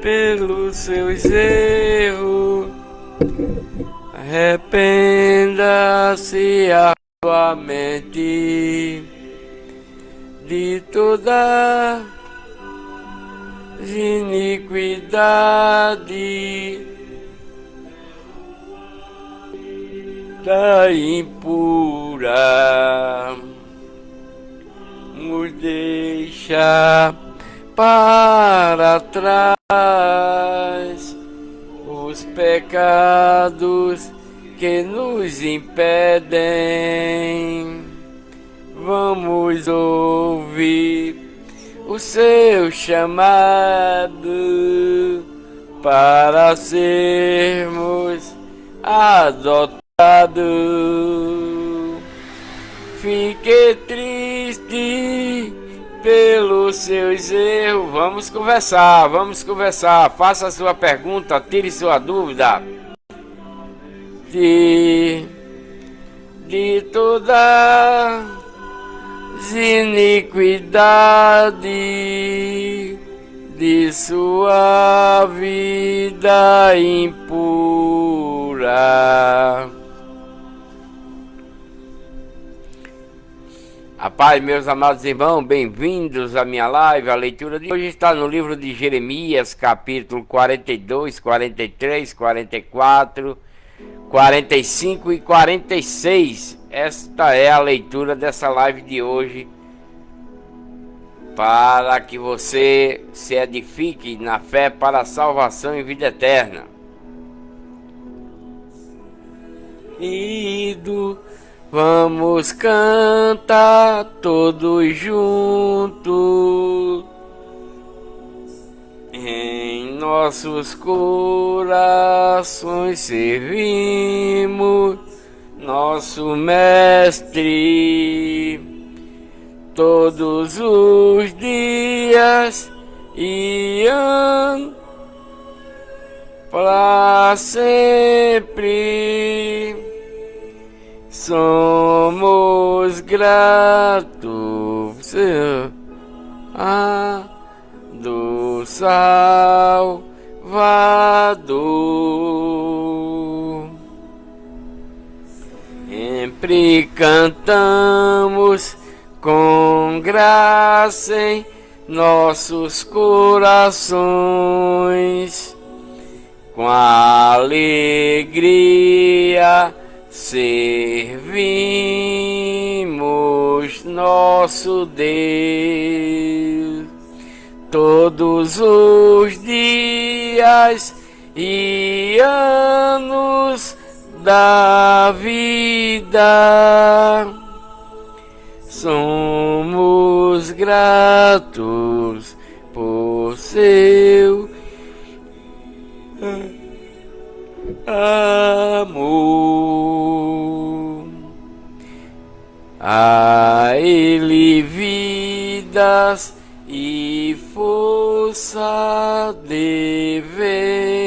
pelos seus erros. Arrependa-se a sua mente de toda iniquidade, da impura, nos deixa para trás os pecados que nos impedem. Vamos ouvir o seu chamado para sermos adotados. Fique triste pelos seus erros. Vamos conversar. Faça a sua pergunta, tire sua dúvida. De toda iniquidade de sua vida impura. A paz, meus amados irmãos, bem-vindos à minha live. A leitura de hoje está no livro de Jeremias, capítulo 42, 43, 44, 45 e 46. Esta é a leitura dessa live de hoje, para que você se edifique na fé para a salvação e vida eterna. Vamos cantar todos juntos, em nossos corações servimos nosso Mestre todos os dias e anos para sempre. Somos gratos do Salvador. Sempre cantamos com graça em nossos corações, com alegria servimos nosso Deus todos os dias e anos da vida. Somos gratos por seu amor. A Ele vidas e força devemos,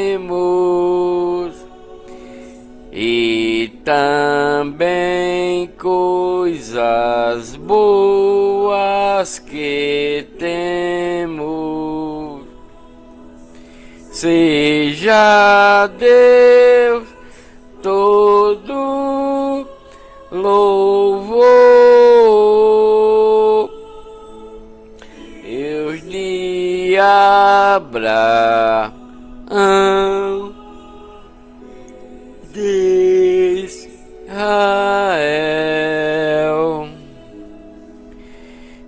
e também coisas boas que temos. Seja Deus todo louvor, Deus de Abraão, de Israel.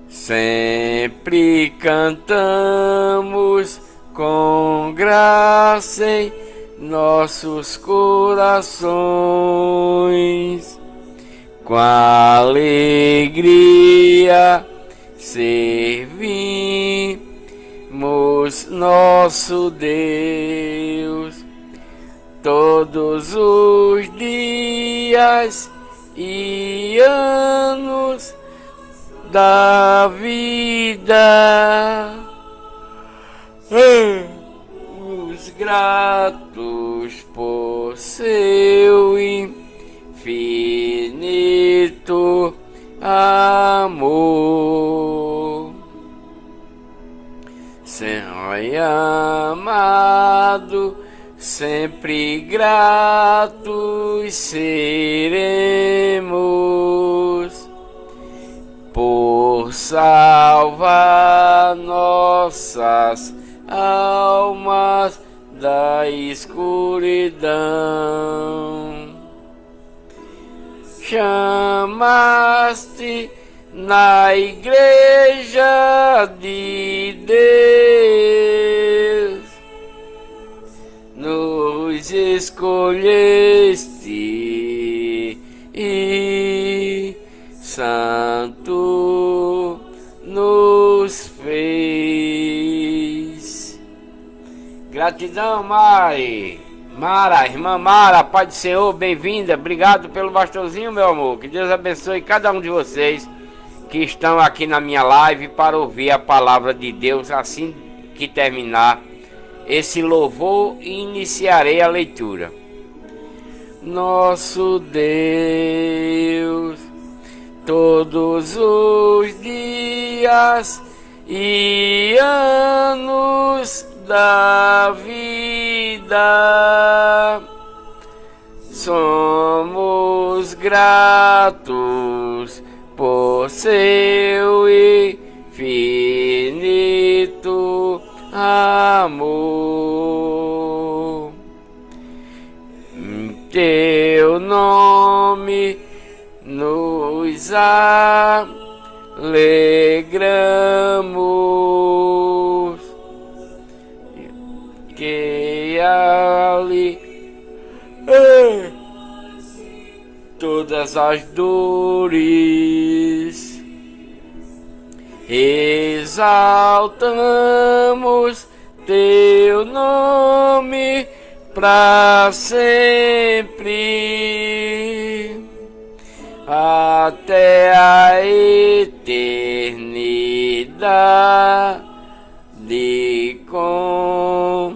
Sempre cantamos com graça em nossos corações, com alegria servimos nosso Deus todos os dias e anos da vida. Os gratos por seu infinito amor. Senhor, amado, sempre gratos seremos por salvar nossas almas da escuridão. Chamaste na igreja de Deus, nos escolheste e santo nos fez. Gratidão, Mari. Mara, irmã Mara, Pai do Senhor, bem-vinda. Obrigado pelo bastãozinho, meu amor. Que Deus abençoe cada um de vocês que estão aqui na minha live para ouvir a palavra de Deus. Assim que terminar esse louvor, iniciarei a leitura. Nosso Deus, todos os dias e anos da vida, somos gratos por seu infinito amor. Em teu nome nos alegramos, que ali todas as dores exaltamos teu nome para sempre, até a eternidade com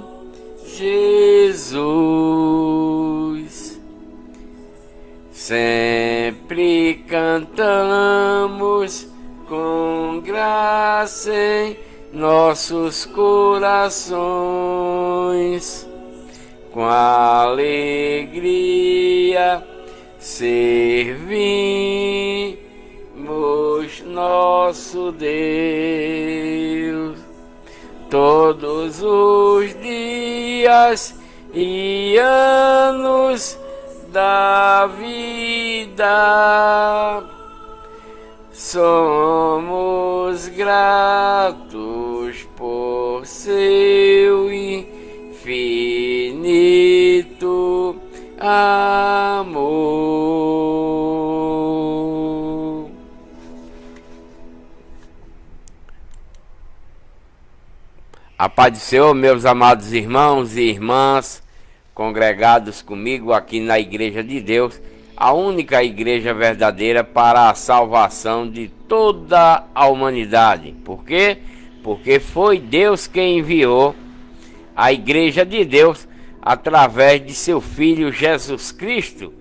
Jesus. Sempre cantamos com graça em nossos corações, com alegria servimos nosso Deus todos os dias e anos da vida. Somos gratos por seu infinito amor. A paz do Senhor, meus amados irmãos e irmãs, congregados comigo aqui na Igreja de Deus, a única igreja verdadeira para a salvação de toda a humanidade. Por quê? Porque foi Deus quem enviou a Igreja de Deus através de seu Filho Jesus Cristo,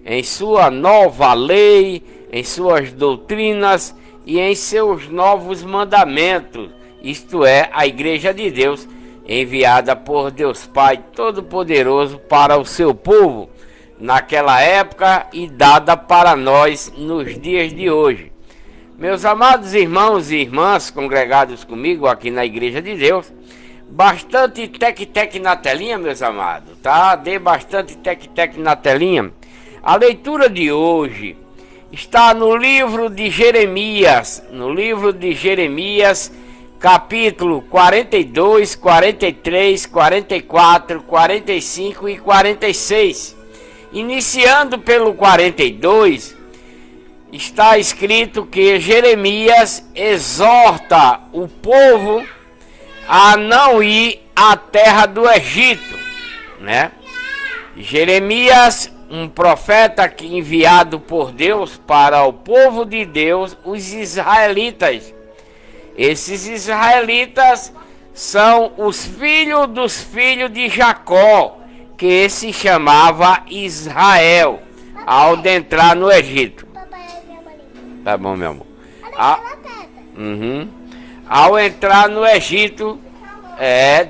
em sua nova lei, em suas doutrinas e em seus novos mandamentos, isto é, a Igreja de Deus, enviada por Deus Pai Todo-Poderoso para o seu povo naquela época e dada para nós nos dias de hoje. Meus amados irmãos e irmãs congregados comigo aqui na Igreja de Deus, bastante tec-tec na telinha, meus amados, tá? Dê bastante tec-tec na telinha. A leitura de hoje está no livro de Jeremias, capítulo 42, 43, 44, 45 e 46. Iniciando pelo 42, está escrito que Jeremias exorta o povo a não ir à terra do Egito, né? Jeremias, um profeta que enviado por Deus para o povo de Deus, os israelitas. Esses israelitas são os filhos dos filhos de Jacó, que se chamava Israel, ao entrar no Egito. Tá bom, meu amor. Ao entrar no Egito,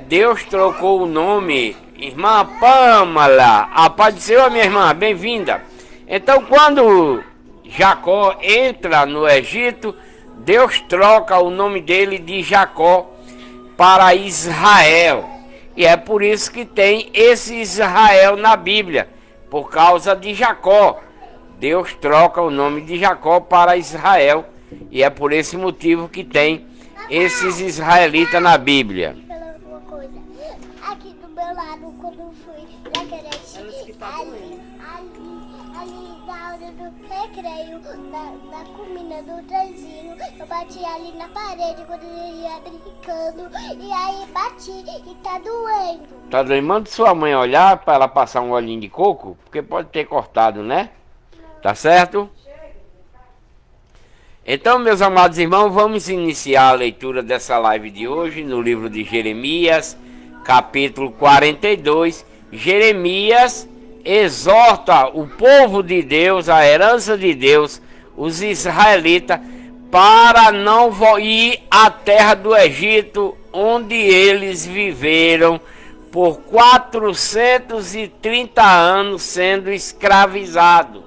Deus trocou o nome. Irmã Pâmela, a paz do Senhor, minha irmã, bem-vinda. Então, quando Jacó entra no Egito, Deus troca o nome dele de Jacó para Israel. E é por isso que tem esse Israel na Bíblia, por causa de Jacó. Deus troca o nome de Jacó para Israel, e é por esse motivo que tem esses israelitas na Bíblia. Aqui do meu lado, quando eu fui na creche, ali na hora do recreio, na comida do trenzinho, eu bati ali na parede quando ele ia brincando, e aí bati e tá doendo. Tá doendo? Manda sua mãe olhar para ela passar um olhinho de coco, porque pode ter cortado, né? Tá certo? Então, meus amados irmãos, vamos iniciar a leitura dessa live de hoje no livro de Jeremias, capítulo 42. Jeremias exorta o povo de Deus, a herança de Deus, os israelitas, para não ir à terra do Egito, onde eles viveram por 430 anos sendo escravizados,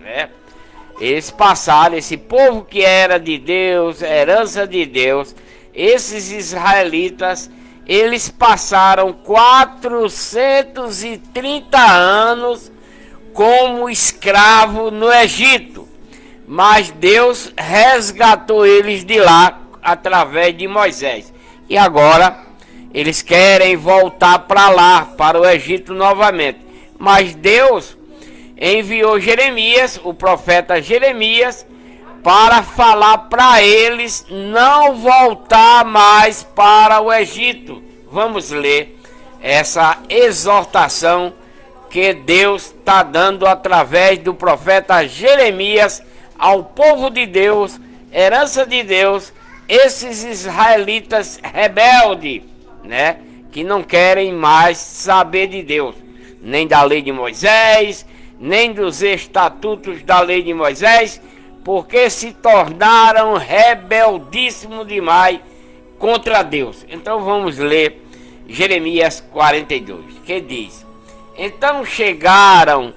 né? Eles passaram, esse povo que era de Deus, herança de Deus, esses israelitas, eles passaram 430 anos como escravo no Egito. Mas Deus resgatou eles de lá através de Moisés. E agora eles querem voltar para lá, para o Egito novamente. Mas Deus enviou Jeremias, o profeta Jeremias, para falar para eles não voltar mais para o Egito. Vamos ler essa exortação que Deus está dando através do profeta Jeremias ao povo de Deus, herança de Deus, esses israelitas rebeldes, né, que não querem mais saber de Deus, nem da lei de Moisés, nem dos estatutos da lei de Moisés, porque se tornaram rebeldíssimos demais contra Deus. Então vamos ler Jeremias 42, que diz: Então chegaram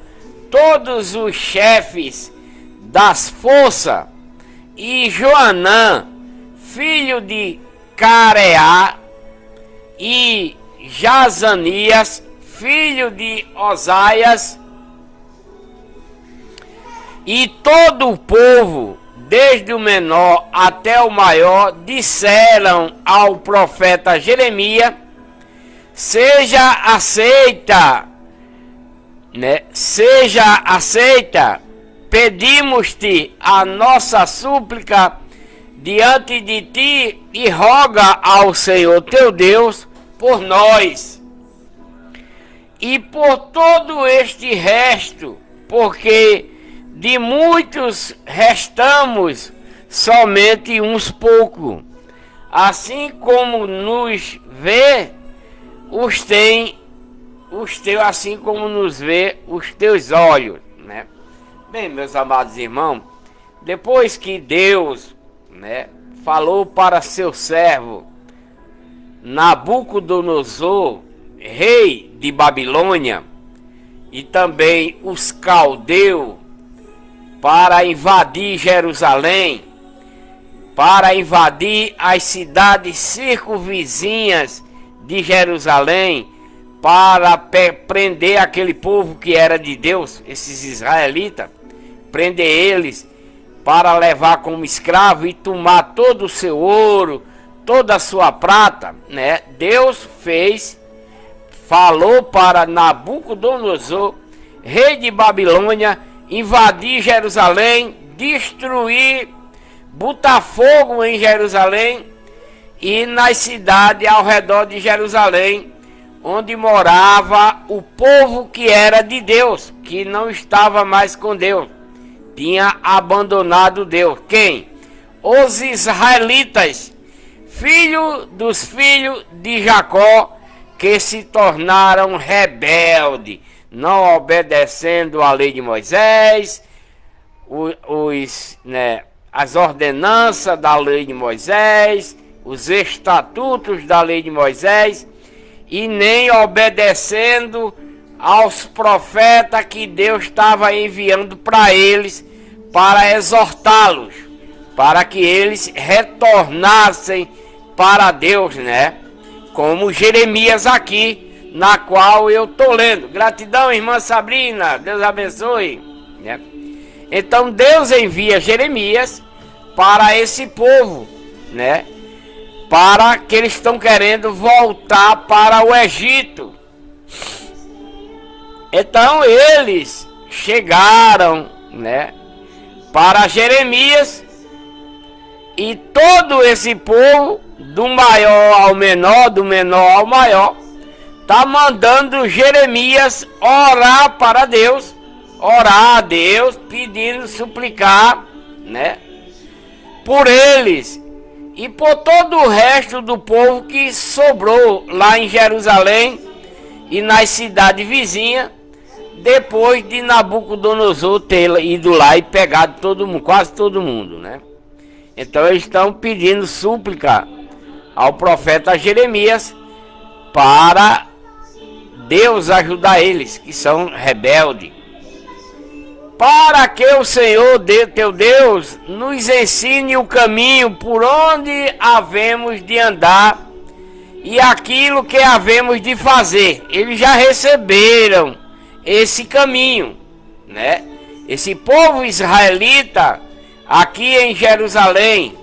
todos os chefes das forças, e Joanã, filho de Careá, e Jazanias, filho de Osaias, e todo o povo, desde o menor até o maior, disseram ao profeta Jeremias: Seja aceita, pedimos-te a nossa súplica diante de ti e roga ao Senhor teu Deus por nós e por todo este resto, porque de muitos restamos somente uns poucos, assim como nos vê assim como nos vê os teus olhos, né? Bem, meus amados irmãos, depois que Deus, né, falou para seu servo Nabucodonosor, rei de Babilônia, e também os caldeus, para invadir Jerusalém, para invadir as cidades circunvizinhas de Jerusalém, para prender aquele povo que era de Deus, esses israelitas, prender eles para levar como escravo e tomar todo o seu ouro, toda a sua prata, né? Deus falou para Nabucodonosor, rei de Babilônia, invadir Jerusalém, destruir, botar fogo em Jerusalém e nas cidades ao redor de Jerusalém, onde morava o povo que era de Deus, que não estava mais com Deus, tinha abandonado Deus. Quem? Os israelitas, dos filhos de Jacó, que se tornaram rebeldes, não obedecendo à lei de Moisés, as ordenanças da lei de Moisés, os estatutos da lei de Moisés, e nem obedecendo aos profetas que Deus estava enviando para eles, para exortá-los, para que eles retornassem para Deus, né? Como Jeremias aqui, na qual eu estou lendo. Gratidão, irmã Sabrina, Deus abençoe, né? Então Deus envia Jeremias para esse povo, né? Para que eles estão querendo voltar para o Egito. Então eles chegaram, né, para Jeremias, e todo esse povo, do maior ao menor, do menor ao maior, tá mandando Jeremias orar para Deus, orar a Deus, pedindo, suplicar, né, por eles e por todo o resto do povo que sobrou lá em Jerusalém e nas cidades vizinhas, depois de Nabucodonosor ter ido lá e pegado todo mundo, quase todo mundo, né? Então eles estão pedindo súplica ao profeta Jeremias para Deus ajudar eles, que são rebeldes, para que o Senhor, teu Deus, nos ensine o caminho por onde havemos de andar e aquilo que havemos de fazer. Eles já receberam esse caminho, né? Esse povo israelita aqui em Jerusalém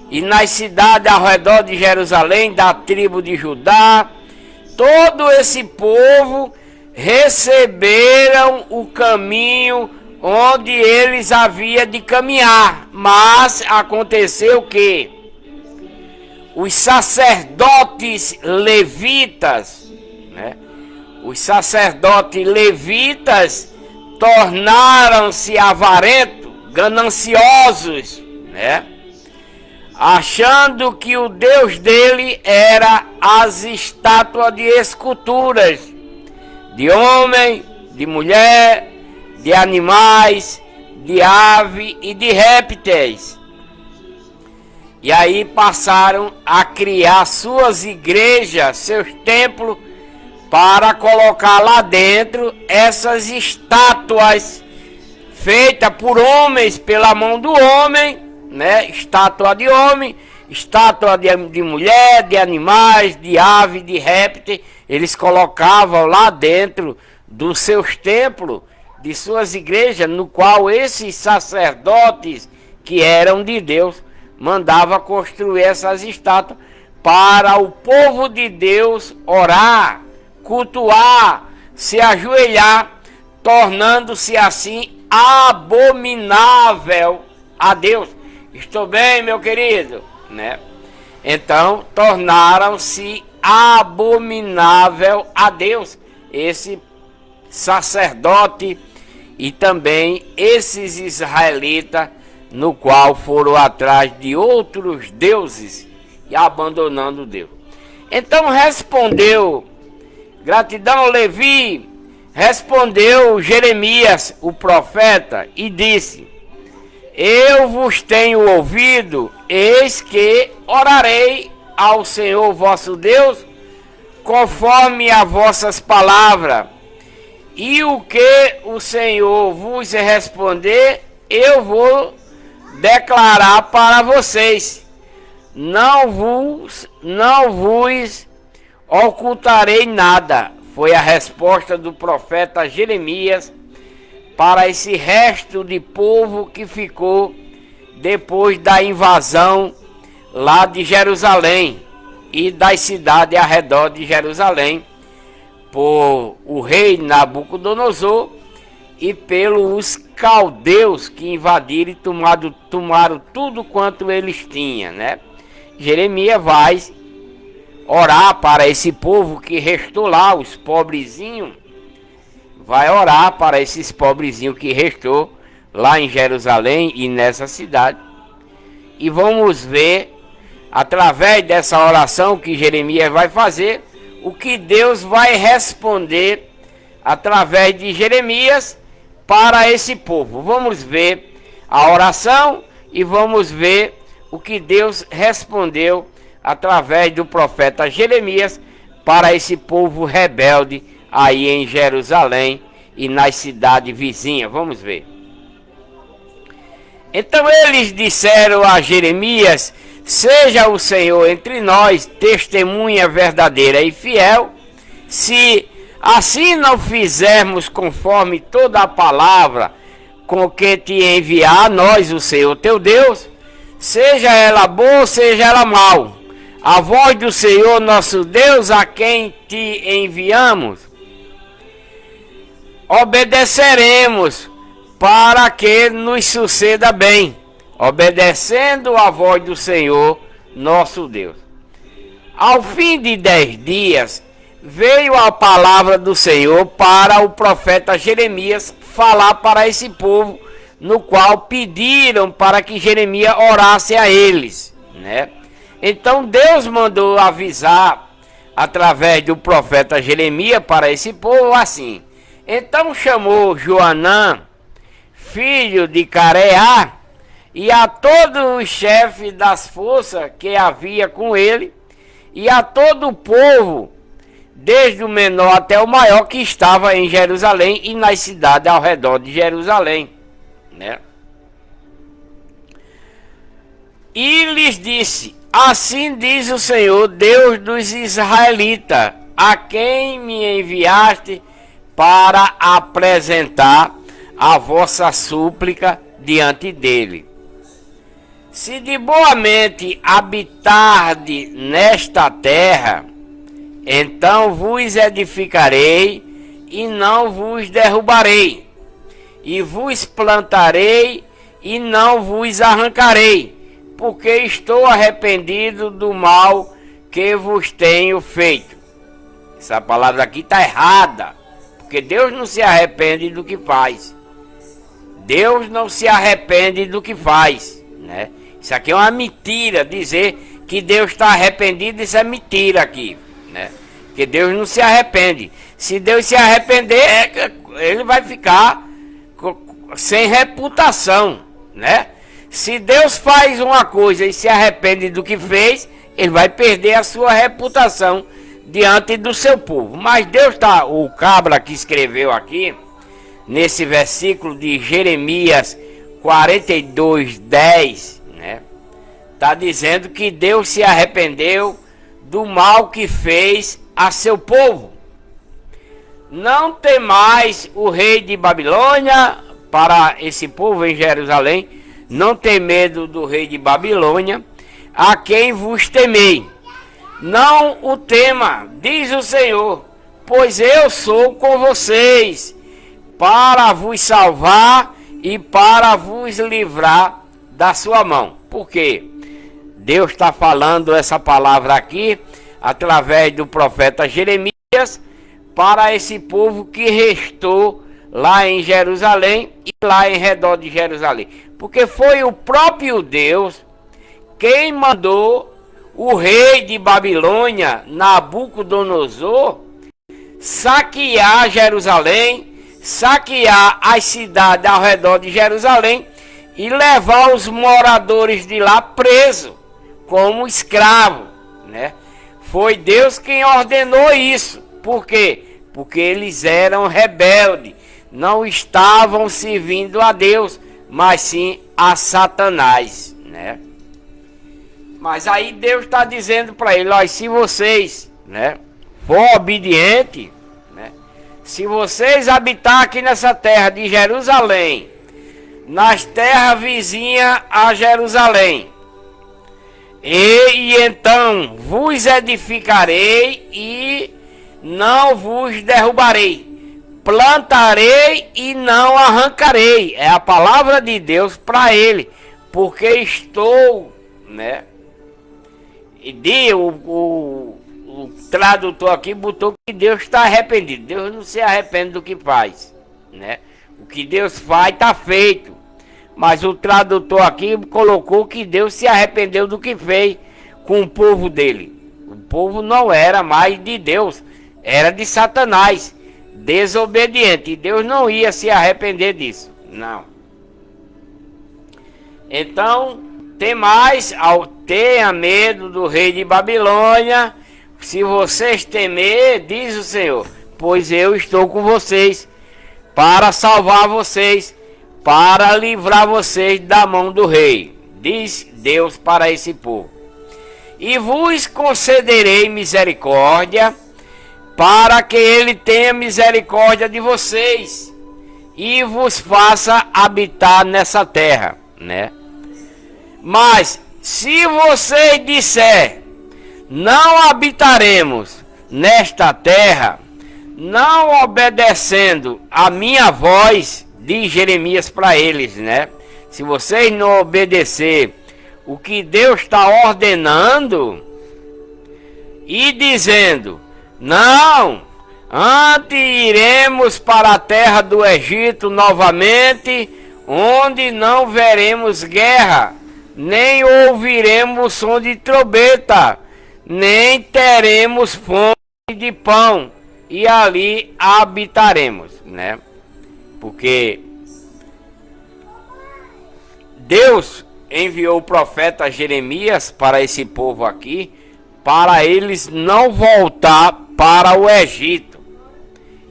e nas cidades ao redor de Jerusalém, da tribo de Judá, todo esse povo receberam o caminho onde eles haviam de caminhar. Mas aconteceu que os sacerdotes levitas, né? Os sacerdotes levitas tornaram-se avarentos, gananciosos, né? Achando que o Deus dele era as estátuas de esculturas, de homem, de mulher, de animais, de ave e de répteis. E aí passaram a criar suas igrejas, seus templos, para colocar lá dentro essas estátuas feitas por homens, pela mão do homem, né? Estátua de homem, estátua de mulher, de animais, de ave, de répteis. Eles colocavam lá dentro dos seus templos, de suas igrejas, no qual esses sacerdotes que eram de Deus mandavam construir essas estátuas para o povo de Deus orar, cultuar, se ajoelhar, tornando-se assim abominável a Deus. Estou bem, meu querido, né? Então tornaram-se abominável a Deus esse sacerdote e também esses israelitas, no qual foram atrás de outros deuses e abandonando Deus. Então respondeu, gratidão, Levi, respondeu Jeremias, o profeta, e disse: eu vos tenho ouvido, eis que orarei ao Senhor vosso Deus, conforme as vossas palavras, e o que o Senhor vos responder, eu vou declarar para vocês. Não vos ocultarei nada. Foi a resposta do profeta Jeremias para esse resto de povo que ficou depois da invasão lá de Jerusalém e das cidades ao redor de Jerusalém por o rei Nabucodonosor e pelos caldeus que invadiram e tomaram tudo quanto eles tinham, né? Jeremias vai orar para esse povo que restou lá, os pobrezinhos. Vai orar para esses pobrezinhos que restou lá em Jerusalém e nessa cidade. E vamos ver, através dessa oração que Jeremias vai fazer, o que Deus vai responder através de Jeremias para esse povo. Vamos ver a oração e vamos ver o que Deus respondeu através do profeta Jeremias, para esse povo rebelde aí em Jerusalém e nas cidades vizinhas. Vamos ver. Então eles disseram a Jeremias: seja o Senhor entre nós testemunha verdadeira e fiel, se assim não fizermos conforme toda a palavra com que te enviar a nós o Senhor teu Deus, seja ela boa, seja ela mal, a voz do Senhor nosso Deus, a quem te enviamos, obedeceremos, para que nos suceda bem, obedecendo a voz do Senhor nosso Deus. Ao fim de 10 dias, veio a palavra do Senhor para o profeta Jeremias falar para esse povo, no qual pediram para que Jeremias orasse a eles, né? Então Deus mandou avisar através do profeta Jeremias para esse povo assim: então chamou Joanã, filho de Careá, e a todos os chefes das forças que havia com ele, e a todo o povo, desde o menor até o maior, que estava em Jerusalém e nas cidades ao redor de Jerusalém, né? E lhes disse: assim diz o Senhor, Deus dos israelitas, a quem me enviaste para apresentar a vossa súplica diante dele. Se de boa mente habitarde nesta terra, então vos edificarei e não vos derrubarei, e vos plantarei e não vos arrancarei, porque estou arrependido do mal que vos tenho feito. Essa palavra aqui está errada, porque Deus não se arrepende do que faz. Deus não se arrepende do que faz, né? Isso aqui é uma mentira, dizer que Deus está arrependido, isso é mentira aqui, né? Porque Deus não se arrepende. Se Deus se arrepender, ele vai ficar sem reputação, né? Se Deus faz uma coisa e se arrepende do que fez, ele vai perder a sua reputação diante do seu povo. Mas Deus está, o cabra que escreveu aqui, nesse versículo de Jeremias 42:10, né? Está dizendo que Deus se arrependeu do mal que fez a seu povo. Não temais o rei de Babilônia, para esse povo em Jerusalém, não tem medo do rei de Babilônia, a quem vos temei. Não o tema, diz o Senhor, pois eu sou com vocês, para vos salvar e para vos livrar da sua mão. Por quê? Deus está falando essa palavra aqui, através do profeta Jeremias, para esse povo que restou lá em Jerusalém e lá em redor de Jerusalém. Porque foi o próprio Deus quem mandou o rei de Babilônia, Nabucodonosor, saquear Jerusalém, saquear as cidades ao redor de Jerusalém e levar os moradores de lá presos como escravos, né? Foi Deus quem ordenou isso. Por quê? Porque eles eram rebeldes, não estavam servindo a Deus, mas sim a Satanás, né? Mas aí Deus está dizendo para ele: olha, se vocês, né, for obediente, né, se vocês habitar aqui nessa terra de Jerusalém, nas terras vizinhas a Jerusalém, e então vos edificarei e não vos derrubarei, plantarei e não arrancarei. É a palavra de Deus para ele, porque estou, né? E o tradutor aqui botou que Deus está arrependido. Deus não se arrepende do que faz, né? O que Deus faz está feito. Mas o tradutor aqui colocou que Deus se arrependeu do que fez com o povo dele. O povo não era mais de Deus, era de Satanás, desobediente. E Deus não ia se arrepender disso, não. Então, tenha medo do rei de Babilônia. Se vocês temer, diz o Senhor, pois eu estou com vocês para salvar vocês, para livrar vocês da mão do rei, diz Deus para esse povo. E vos concederei misericórdia, para que ele tenha misericórdia de vocês e vos faça habitar nessa terra, né? Mas se vocês disser, não habitaremos nesta terra, não obedecendo a minha voz, diz Jeremias para eles, né? Se vocês não obedecer o que Deus está ordenando e dizendo, não, antes iremos para a terra do Egito novamente, onde não veremos guerra, nem ouviremos som de trombeta, nem teremos fome de pão, e ali habitaremos, né? Porque Deus enviou o profeta Jeremias para esse povo aqui, para eles não voltar para o Egito.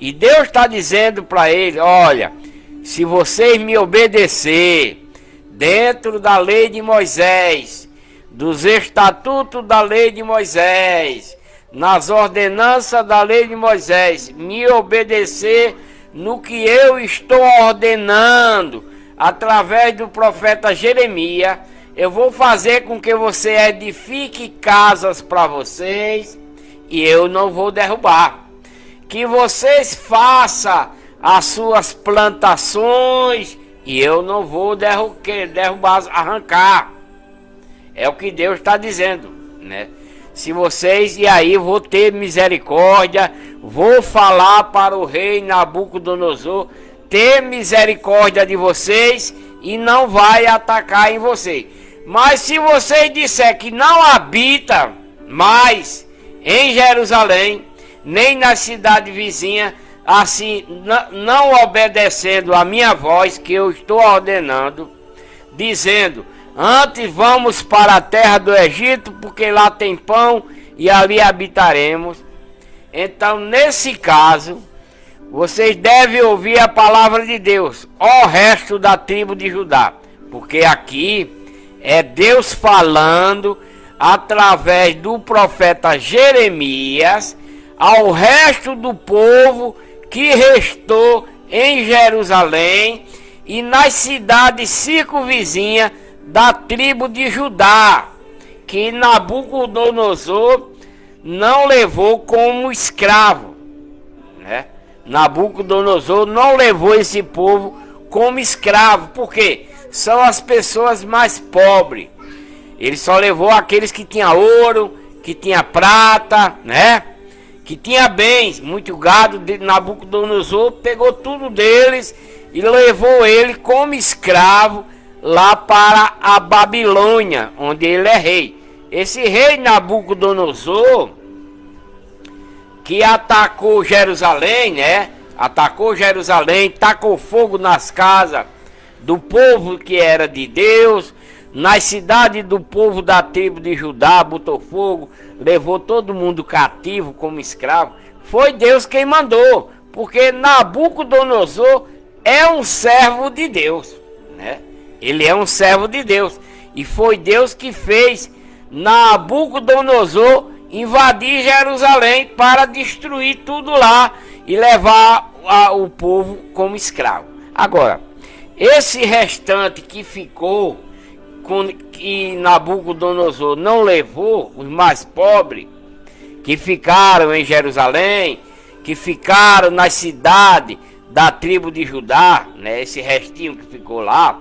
E Deus está dizendo para eles, olha, se vocês me obedecer dentro da lei de Moisés, dos estatutos da lei de Moisés, nas ordenanças da lei de Moisés, me obedecer no que eu estou ordenando, através do profeta Jeremias, eu vou fazer com que você edifique casas para vocês e eu não vou derrubar. Que vocês façam as suas plantações e eu não vou derrubar, arrancar. É o que Deus está dizendo, né? Se vocês, e aí vou ter misericórdia, vou falar para o rei Nabucodonosor ter misericórdia de vocês e não vai atacar em vocês. Mas se vocês disser que não habita mais em Jerusalém, nem na cidade vizinha, assim, não obedecendo a minha voz que eu estou ordenando, dizendo, antes vamos para a terra do Egito, porque lá tem pão e ali habitaremos. Então, nesse caso, vocês devem ouvir a palavra de Deus, ó resto da tribo de Judá, porque aqui é Deus falando através do profeta Jeremias ao resto do povo que restou em Jerusalém e nas cidades circunvizinhas da tribo de Judá, que Nabucodonosor não levou como escravo, né? Nabucodonosor não levou esse povo como escravo, porque são as pessoas mais pobres. Ele só levou aqueles que tinham ouro, que tinham prata, né? Que tinha bens, muito gado. De Nabucodonosor pegou tudo deles e levou ele como escravo lá para a Babilônia, onde ele é rei. Esse rei Nabucodonosor, que atacou Jerusalém, né? Atacou Jerusalém, tacou fogo nas casas do povo que era de Deus, nas cidades do povo da tribo de Judá, botou fogo, levou todo mundo cativo como escravo. Foi Deus quem mandou, porque Nabucodonosor é um servo de Deus, né? Ele é um servo de Deus, e foi Deus que fez Nabucodonosor invadir Jerusalém para destruir tudo lá e levar o povo como escravo. Agora, esse restante que ficou, que Nabucodonosor não levou, os mais pobres, que ficaram em Jerusalém, que ficaram na cidade da tribo de Judá, né, esse restinho que ficou lá,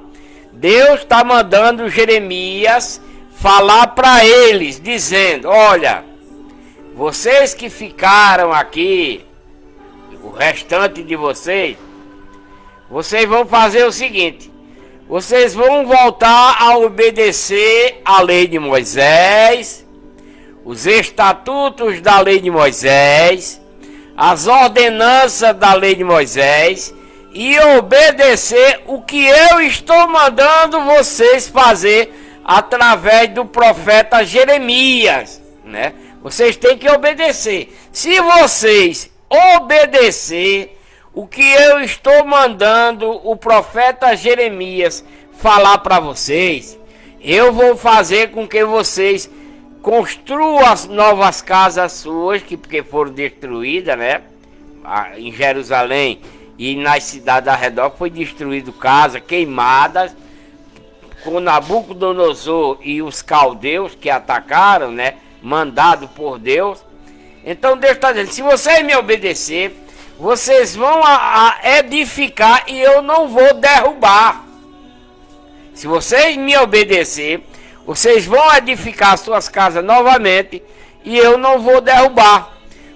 Deus está mandando Jeremias falar para eles, dizendo, olha, vocês que ficaram aqui, o restante de vocês, vocês vão fazer o seguinte, vocês vão voltar a obedecer a lei de Moisés, os estatutos da lei de Moisés, as ordenanças da lei de Moisés e obedecer o que eu estou mandando vocês fazer através do profeta Jeremias, né? Vocês têm que obedecer. Se vocês obedecer o que eu estou mandando o profeta Jeremias falar para vocês, eu vou fazer com que vocês construam as novas casas suas, porque foram destruídas, né? Em Jerusalém e nas cidades ao redor foi destruído casas queimadas com Nabucodonosor e os caldeus que atacaram, né? Mandado por Deus. Então Deus está dizendo: se vocês me obedecer, vocês vão a edificar e eu não vou derrubar. Se vocês me obedecer, vocês vão edificar suas casas novamente e eu não vou derrubar.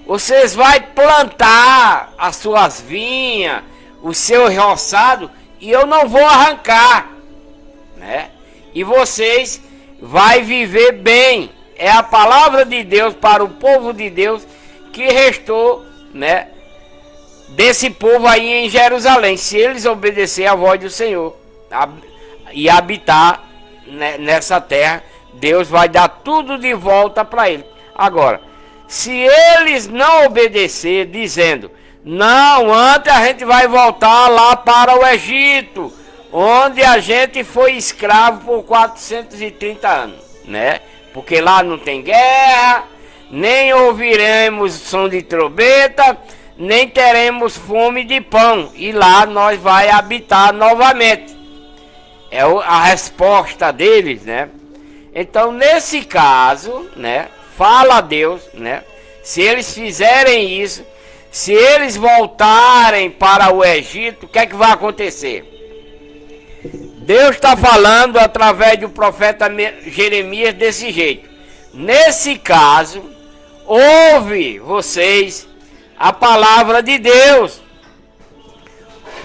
Vocês vão plantar as suas vinhas, o seu roçado, e eu não vou arrancar, né? E vocês vão viver bem. É a palavra de Deus para o povo de Deus que restou, né, desse povo aí em Jerusalém. Se eles obedecerem à voz do Senhor e habitar, né, nessa terra, Deus vai dar tudo de volta para eles. Agora, se eles não obedecer, dizendo: não, antes a gente vai voltar lá para o Egito, onde a gente foi escravo por 430 anos, né? Porque lá não tem guerra, nem ouviremos som de trombeta, nem teremos fome de pão, e lá nós vai habitar novamente. É a resposta deles, né? Então, nesse caso, né, fala a Deus, né? Se eles fizerem isso, se eles voltarem para o Egito, o que é que vai acontecer? Deus está falando através do profeta Jeremias desse jeito: nesse caso, ouve vocês a palavra de Deus.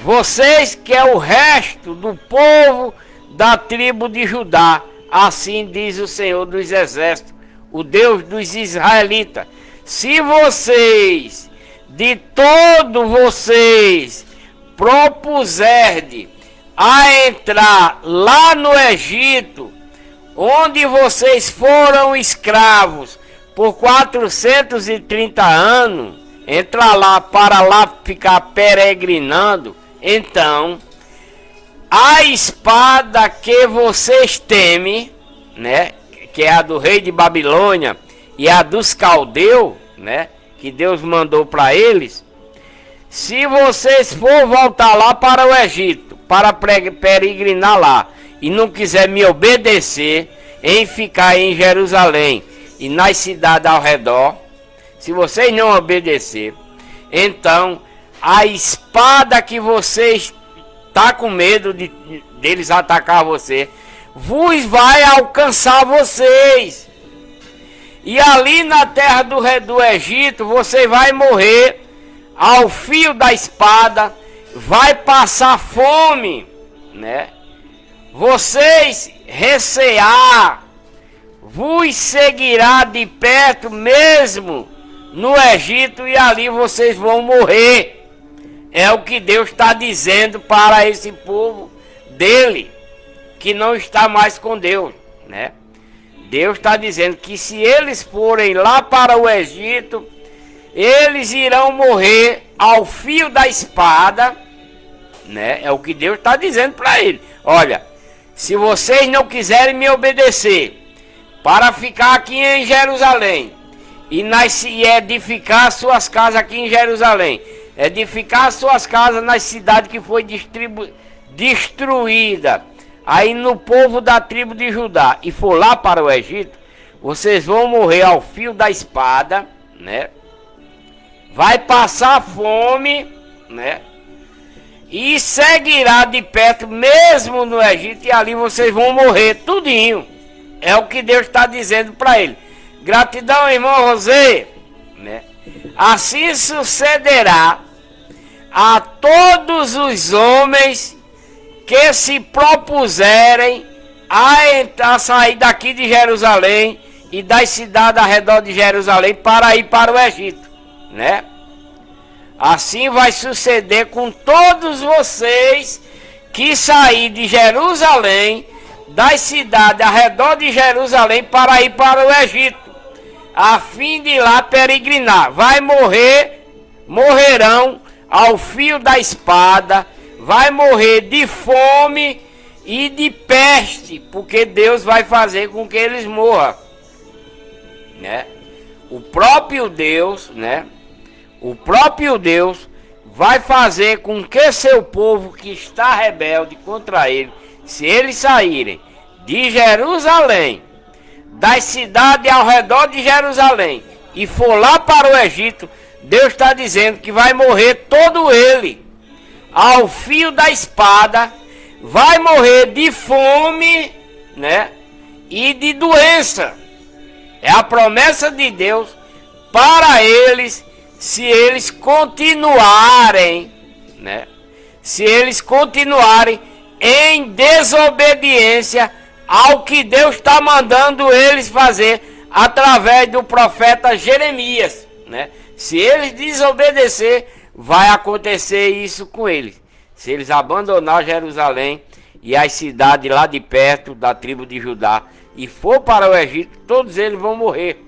Vocês que é o resto do povo da tribo de Judá, assim diz o Senhor dos Exércitos, o Deus dos israelitas: se vocês, de todo vocês, propuserem a entrar lá no Egito, onde vocês foram escravos por 430 anos, entrar lá para lá ficar peregrinando, então a espada que vocês temem, né, que é a do rei de Babilônia e a dos caldeus, né, que Deus mandou para eles, se vocês for voltar lá para o Egito, para peregrinar lá, e não quiser me obedecer em ficar em Jerusalém e nas cidades ao redor, se vocês não obedecer, então a espada que vocês tá com medo deles atacar você, vos vai alcançar vocês. E ali na terra do Egito, você vai morrer ao fio da espada, vai passar fome, né? Vocês recear, vos seguirá de perto mesmo no Egito, e ali vocês vão morrer. É o que Deus está dizendo para esse povo dele, que não está mais com Deus, né? Deus está dizendo que se eles forem lá para o Egito, eles irão morrer ao fio da espada, né? É o que Deus está dizendo para ele. Olha, se vocês não quiserem me obedecer, para ficar aqui em Jerusalém e edificar suas casas aqui em Jerusalém, edificar suas casas nas cidades que foi destruída, aí no povo da tribo de Judá, e for lá para o Egito, vocês vão morrer ao fio da espada, né? Vai passar fome, né? E seguirá de perto mesmo no Egito, e ali vocês vão morrer tudinho. É o que Deus está dizendo para ele. Gratidão, irmão José, né? Assim sucederá a todos os homens que se propuserem a sair daqui de Jerusalém e das cidades ao redor de Jerusalém para ir para o Egito, né? Assim vai suceder com todos vocês que sair de Jerusalém das cidades ao redor de Jerusalém para ir para o Egito, a fim de lá peregrinar. Morrerão ao fio da espada, vai morrer de fome e de peste, porque Deus vai fazer com que eles morram, né? O próprio Deus, né? O próprio Deus vai fazer com que seu povo que está rebelde contra ele, se eles saírem de Jerusalém, das cidades ao redor de Jerusalém, e for lá para o Egito, Deus está dizendo que vai morrer todo ele ao fio da espada, vai morrer de fome, né? E de doença. É a promessa de Deus para eles, se eles continuarem, né? Se eles continuarem em desobediência ao que Deus está mandando eles fazer através do profeta Jeremias, né? Se eles desobedecer, vai acontecer isso com eles. Se eles abandonar Jerusalém e as cidades lá de perto da tribo de Judá e for para o Egito, todos eles vão morrer.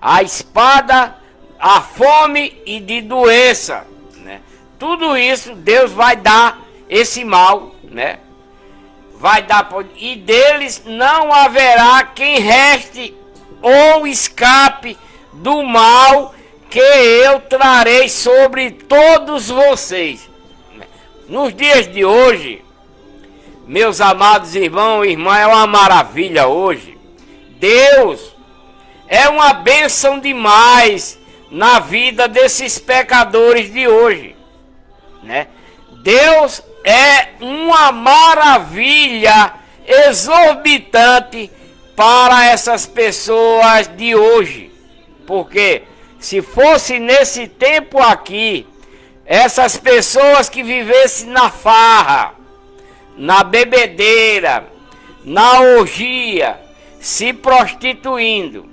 A espada, a fome e de doença, né? Tudo isso Deus vai dar esse mal, né? Vai dar, e deles não haverá quem reste ou escape do mal que eu trarei sobre todos vocês. Nos dias de hoje, meus amados irmãos e irmãs, é uma maravilha hoje. Deus é uma bênção demais na vida desses pecadores de hoje, né? Deus é uma maravilha exorbitante para essas pessoas de hoje, porque se fosse nesse tempo aqui, essas pessoas que vivessem na farra, na bebedeira, na orgia, se prostituindo,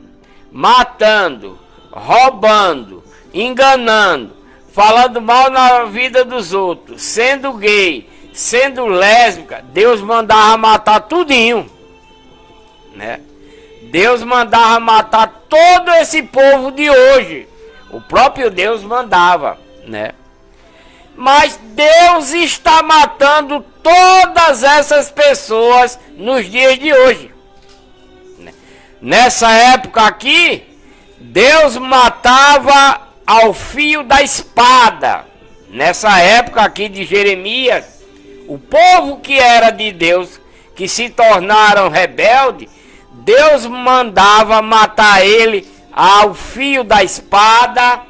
matando, roubando, enganando, falando mal na vida dos outros, sendo gay, sendo lésbica, Deus mandava matar tudinho, né? Deus mandava matar todo esse povo de hoje. O próprio Deus mandava, né? Mas Deus está matando todas essas pessoas nos dias de hoje. Nessa época aqui, Deus matava ao fio da espada. Nessa época aqui de Jeremias, o povo que era de Deus, que se tornaram rebeldes, Deus mandava matar ele ao fio da espada,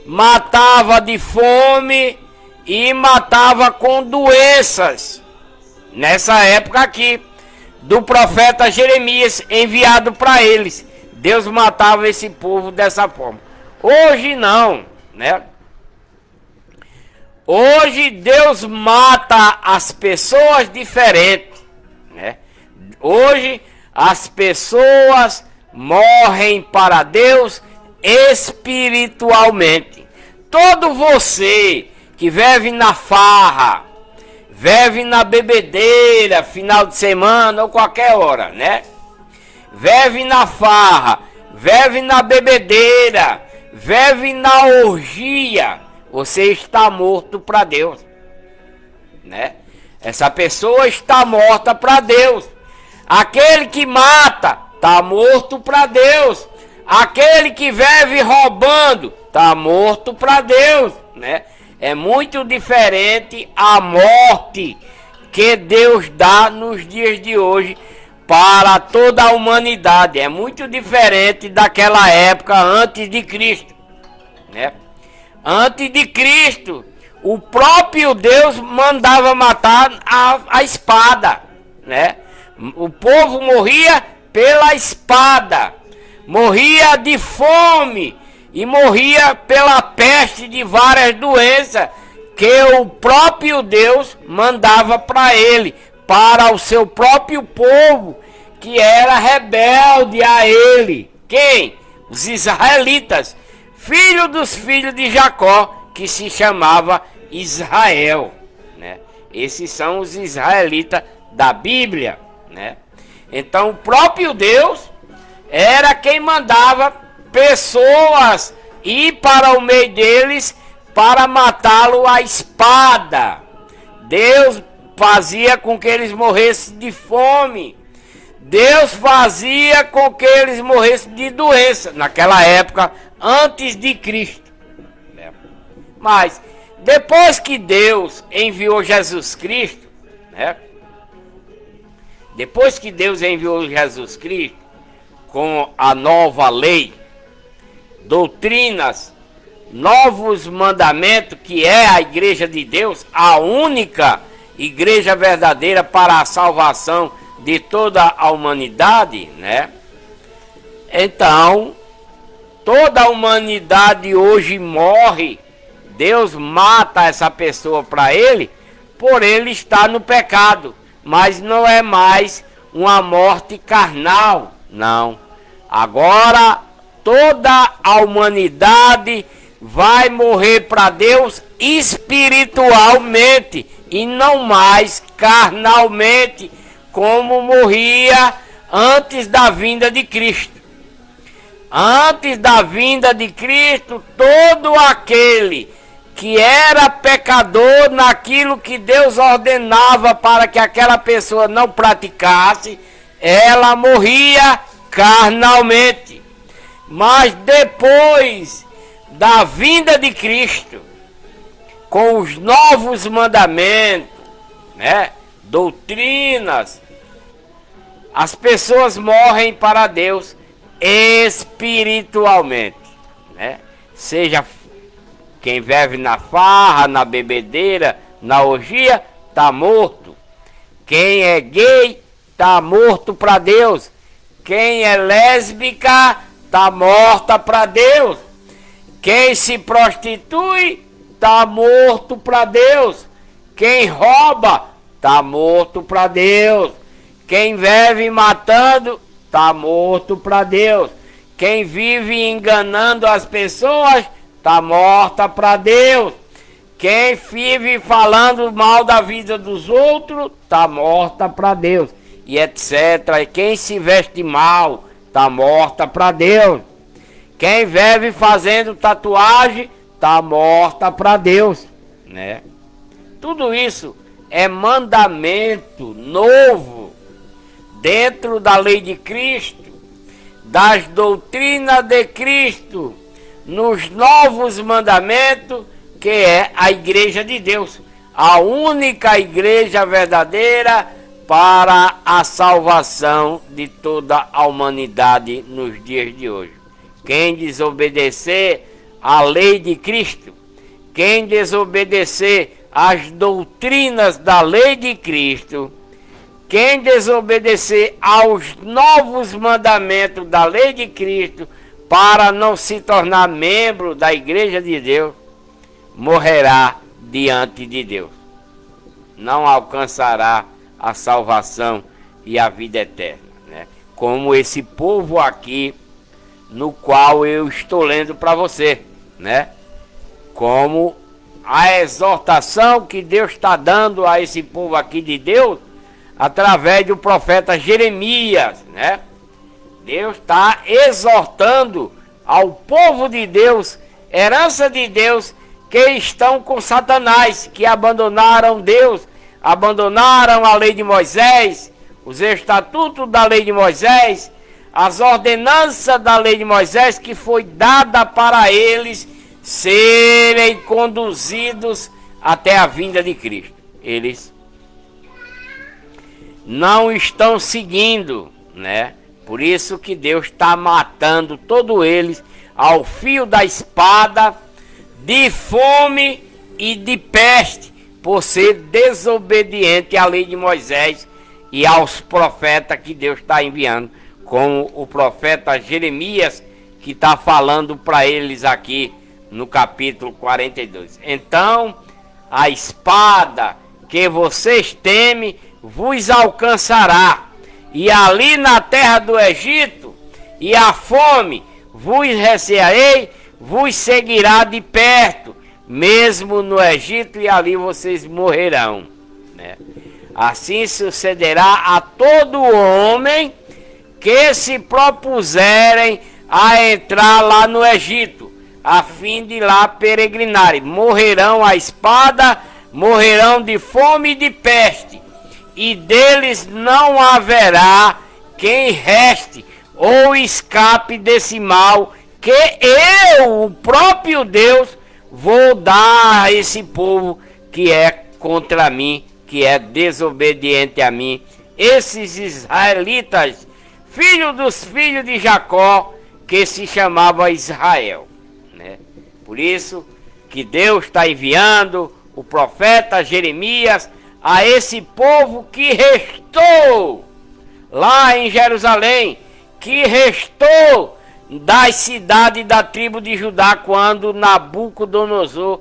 matava de fome e matava com doenças. Nessa época aqui, do profeta Jeremias enviado para eles, Deus matava esse povo dessa forma. Hoje não, né? Hoje Deus mata as pessoas diferentes, né? Hoje as pessoas morrem para Deus espiritualmente. Todo você que vive na farra, vive na bebedeira, final de semana ou qualquer hora, né? Vive na farra, vive na bebedeira, vive na orgia, você está morto para Deus, né? Essa pessoa está morta para Deus. Aquele que mata está morto para Deus. Aquele que vive roubando está morto para Deus, né? É muito diferente a morte que Deus dá nos dias de hoje para toda a humanidade. É muito diferente daquela época antes de Cristo, né? Antes de Cristo, o próprio Deus mandava matar a espada, né? O povo morria pela espada, morria de fome e morria pela peste de várias doenças que o próprio Deus mandava para ele, para o seu próprio povo que era rebelde a ele. Quem? Os israelitas, filho dos filhos de Jacó, que se chamava Israel, né? Esses são os israelitas da Bíblia, né? Então o próprio Deus era quem mandava pessoas ir para o meio deles para matá-lo à espada. Deus fazia com que eles morressem de fome. Deus fazia com que eles morressem de doença, naquela época, antes de Cristo. Mas, depois que Deus enviou Jesus Cristo, né? Depois que Deus enviou Jesus Cristo, com a nova lei, doutrinas, novos mandamentos, que é a igreja de Deus, a única igreja verdadeira para a salvação de toda a humanidade, né? Então, toda a humanidade hoje morre. Deus mata essa pessoa para ele, por ele estar no pecado. Mas não é mais uma morte carnal, não. Agora, toda a humanidade vai morrer para Deus espiritualmente e não mais carnalmente, como morria antes da vinda de Cristo. Antes da vinda de Cristo, todo aquele que era pecador naquilo que Deus ordenava para que aquela pessoa não praticasse, ela morria carnalmente. Mas depois da vinda de Cristo, com os novos mandamentos, né, doutrinas, as pessoas morrem para Deus espiritualmente, né? Seja quem vive na farra, na bebedeira, na orgia, está morto. Quem é gay, está morto para Deus. Quem é lésbica, está morta para Deus. Quem se prostitui, está morto para Deus. Quem rouba, está morto para Deus. Quem vive matando, está morto para Deus. Quem vive enganando as pessoas, está morta para Deus. Quem vive falando mal da vida dos outros, está morta para Deus. E etc. E quem se veste mal, está morta para Deus. Quem vive fazendo tatuagem, está morta para Deus, né? Tudo isso é mandamento novo dentro da lei de Cristo, das doutrinas de Cristo, nos novos mandamentos, que é a igreja de Deus, a única igreja verdadeira para a salvação de toda a humanidade nos dias de hoje. Quem desobedecer à lei de Cristo, quem desobedecer às doutrinas da lei de Cristo, quem desobedecer aos novos mandamentos da lei de Cristo, para não se tornar membro da igreja de Deus, morrerá diante de Deus. Não alcançará a salvação e a vida eterna, né? Como esse povo aqui, no qual eu estou lendo para você, né? Como a exortação que Deus está dando a esse povo aqui de Deus, através do profeta Jeremias, né? Deus está exortando ao povo de Deus, herança de Deus, que estão com Satanás, que abandonaram Deus, abandonaram a lei de Moisés, os estatutos da lei de Moisés, as ordenanças da lei de Moisés, que foi dada para eles serem conduzidos até a vinda de Cristo. Eles não estão seguindo, né? Por isso que Deus está matando todos eles ao fio da espada, de fome e de peste, por ser desobediente à lei de Moisés e aos profetas que Deus está enviando, como o profeta Jeremias, que está falando para eles aqui no capítulo 42. Então, a espada que vocês temem vos alcançará, e ali na terra do Egito, e a fome vos recearei, vos seguirá de perto, mesmo no Egito, e ali vocês morrerão, né? Assim sucederá a todo homem que se propuserem a entrar lá no Egito, a fim de lá peregrinarem. Morrerão à espada, morrerão de fome e de peste, e deles não haverá quem reste ou escape desse mal que eu, o próprio Deus, vou dar a esse povo que é contra mim, que é desobediente a mim. Esses israelitas, filhos dos filhos de Jacó, que se chamava Israel, né? Por isso que Deus está enviando o profeta Jeremias a esse povo que restou lá em Jerusalém, que restou das cidades da tribo de Judá, quando Nabucodonosor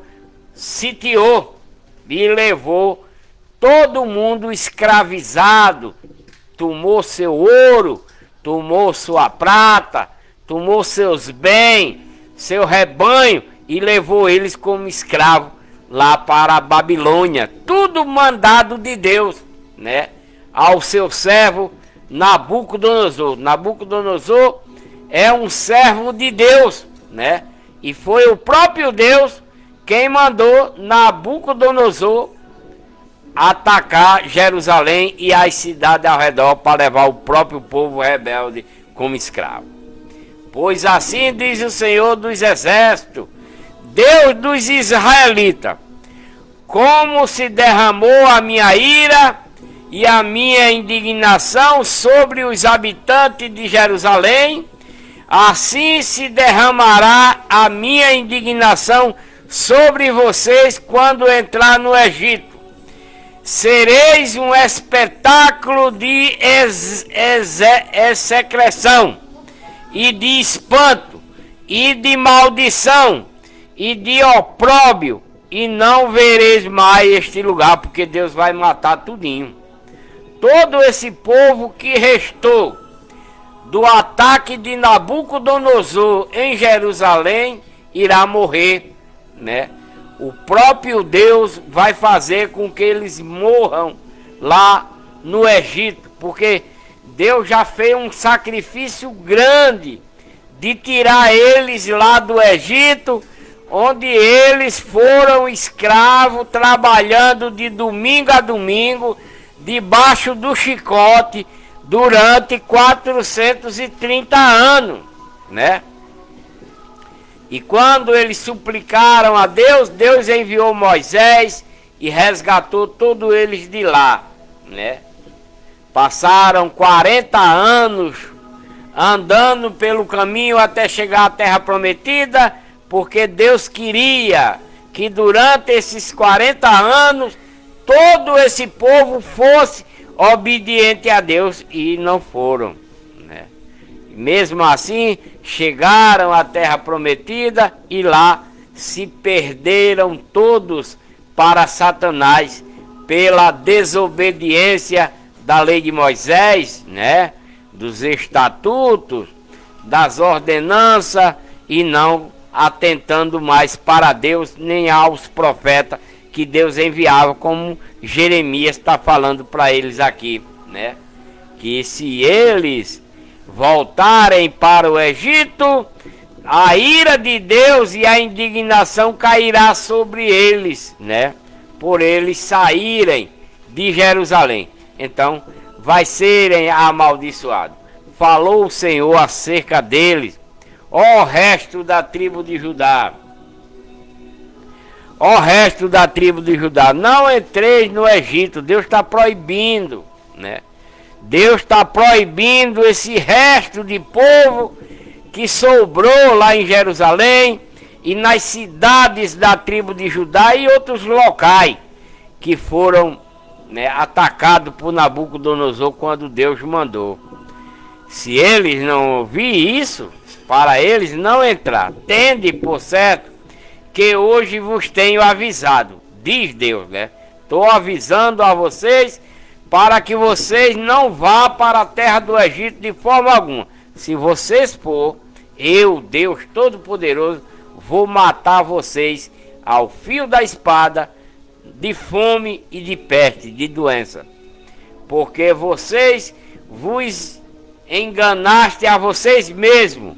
sitiou e levou todo mundo escravizado, tomou seu ouro, tomou sua prata, tomou seus bens, seu rebanho, e levou eles como escravo lá para a Babilônia. Tudo mandado de Deus, né? Ao seu servo Nabucodonosor. Nabucodonosor é um servo de Deus, né? E foi o próprio Deus quem mandou Nabucodonosor atacar Jerusalém e as cidades ao redor para levar o próprio povo rebelde como escravo. Pois assim diz o Senhor dos Exércitos, Deus dos israelitas: como se derramou a minha ira e a minha indignação sobre os habitantes de Jerusalém, assim se derramará a minha indignação sobre vocês quando entrar no Egito. Sereis um espetáculo de execração, e de espanto, e de maldição, e de opróbrio, e não vereis mais este lugar, porque Deus vai matar tudinho. Todo esse povo que restou do ataque de Nabucodonosor em Jerusalém irá morrer, né? O próprio Deus vai fazer com que eles morram lá no Egito, porque Deus já fez um sacrifício grande de tirar eles lá do Egito, onde eles foram escravos, trabalhando de domingo a domingo, debaixo do chicote, durante 430 anos, né? E quando eles suplicaram a Deus, Deus enviou Moisés e resgatou todos eles de lá, né? Passaram 40 anos andando pelo caminho até chegar à terra prometida, porque Deus queria que durante esses 40 anos todo esse povo fosse obediente a Deus, e não foram, né? Mesmo assim, chegaram à terra prometida e lá se perderam todos para Satanás pela desobediência da lei de Moisés, né? Dos estatutos, das ordenanças, e não atentando mais para Deus nem aos profetas que Deus enviava, como Jeremias está falando para eles aqui, né? Que se eles voltarem para o Egito, a ira de Deus e a indignação cairá sobre eles, né? Por eles saírem de Jerusalém. Então, vai serem amaldiçoados. Falou o Senhor acerca deles: ó resto da tribo de Judá, ó resto da tribo de Judá, não entreis no Egito. Deus está proibindo, né? Deus está proibindo esse resto de povo que sobrou lá em Jerusalém e nas cidades da tribo de Judá e outros locais que foram, né, atacados por Nabucodonosor quando Deus mandou. Se eles não ouvirem isso, para eles não entrar, tende por certo que hoje vos tenho avisado, diz Deus, né? Estou avisando a vocês para que vocês não vá para a terra do Egito de forma alguma. Se vocês for, eu, Deus Todo-Poderoso, vou matar vocês ao fio da espada, de fome e de peste, de doença. porque vocês vos enganaste a vocês mesmos,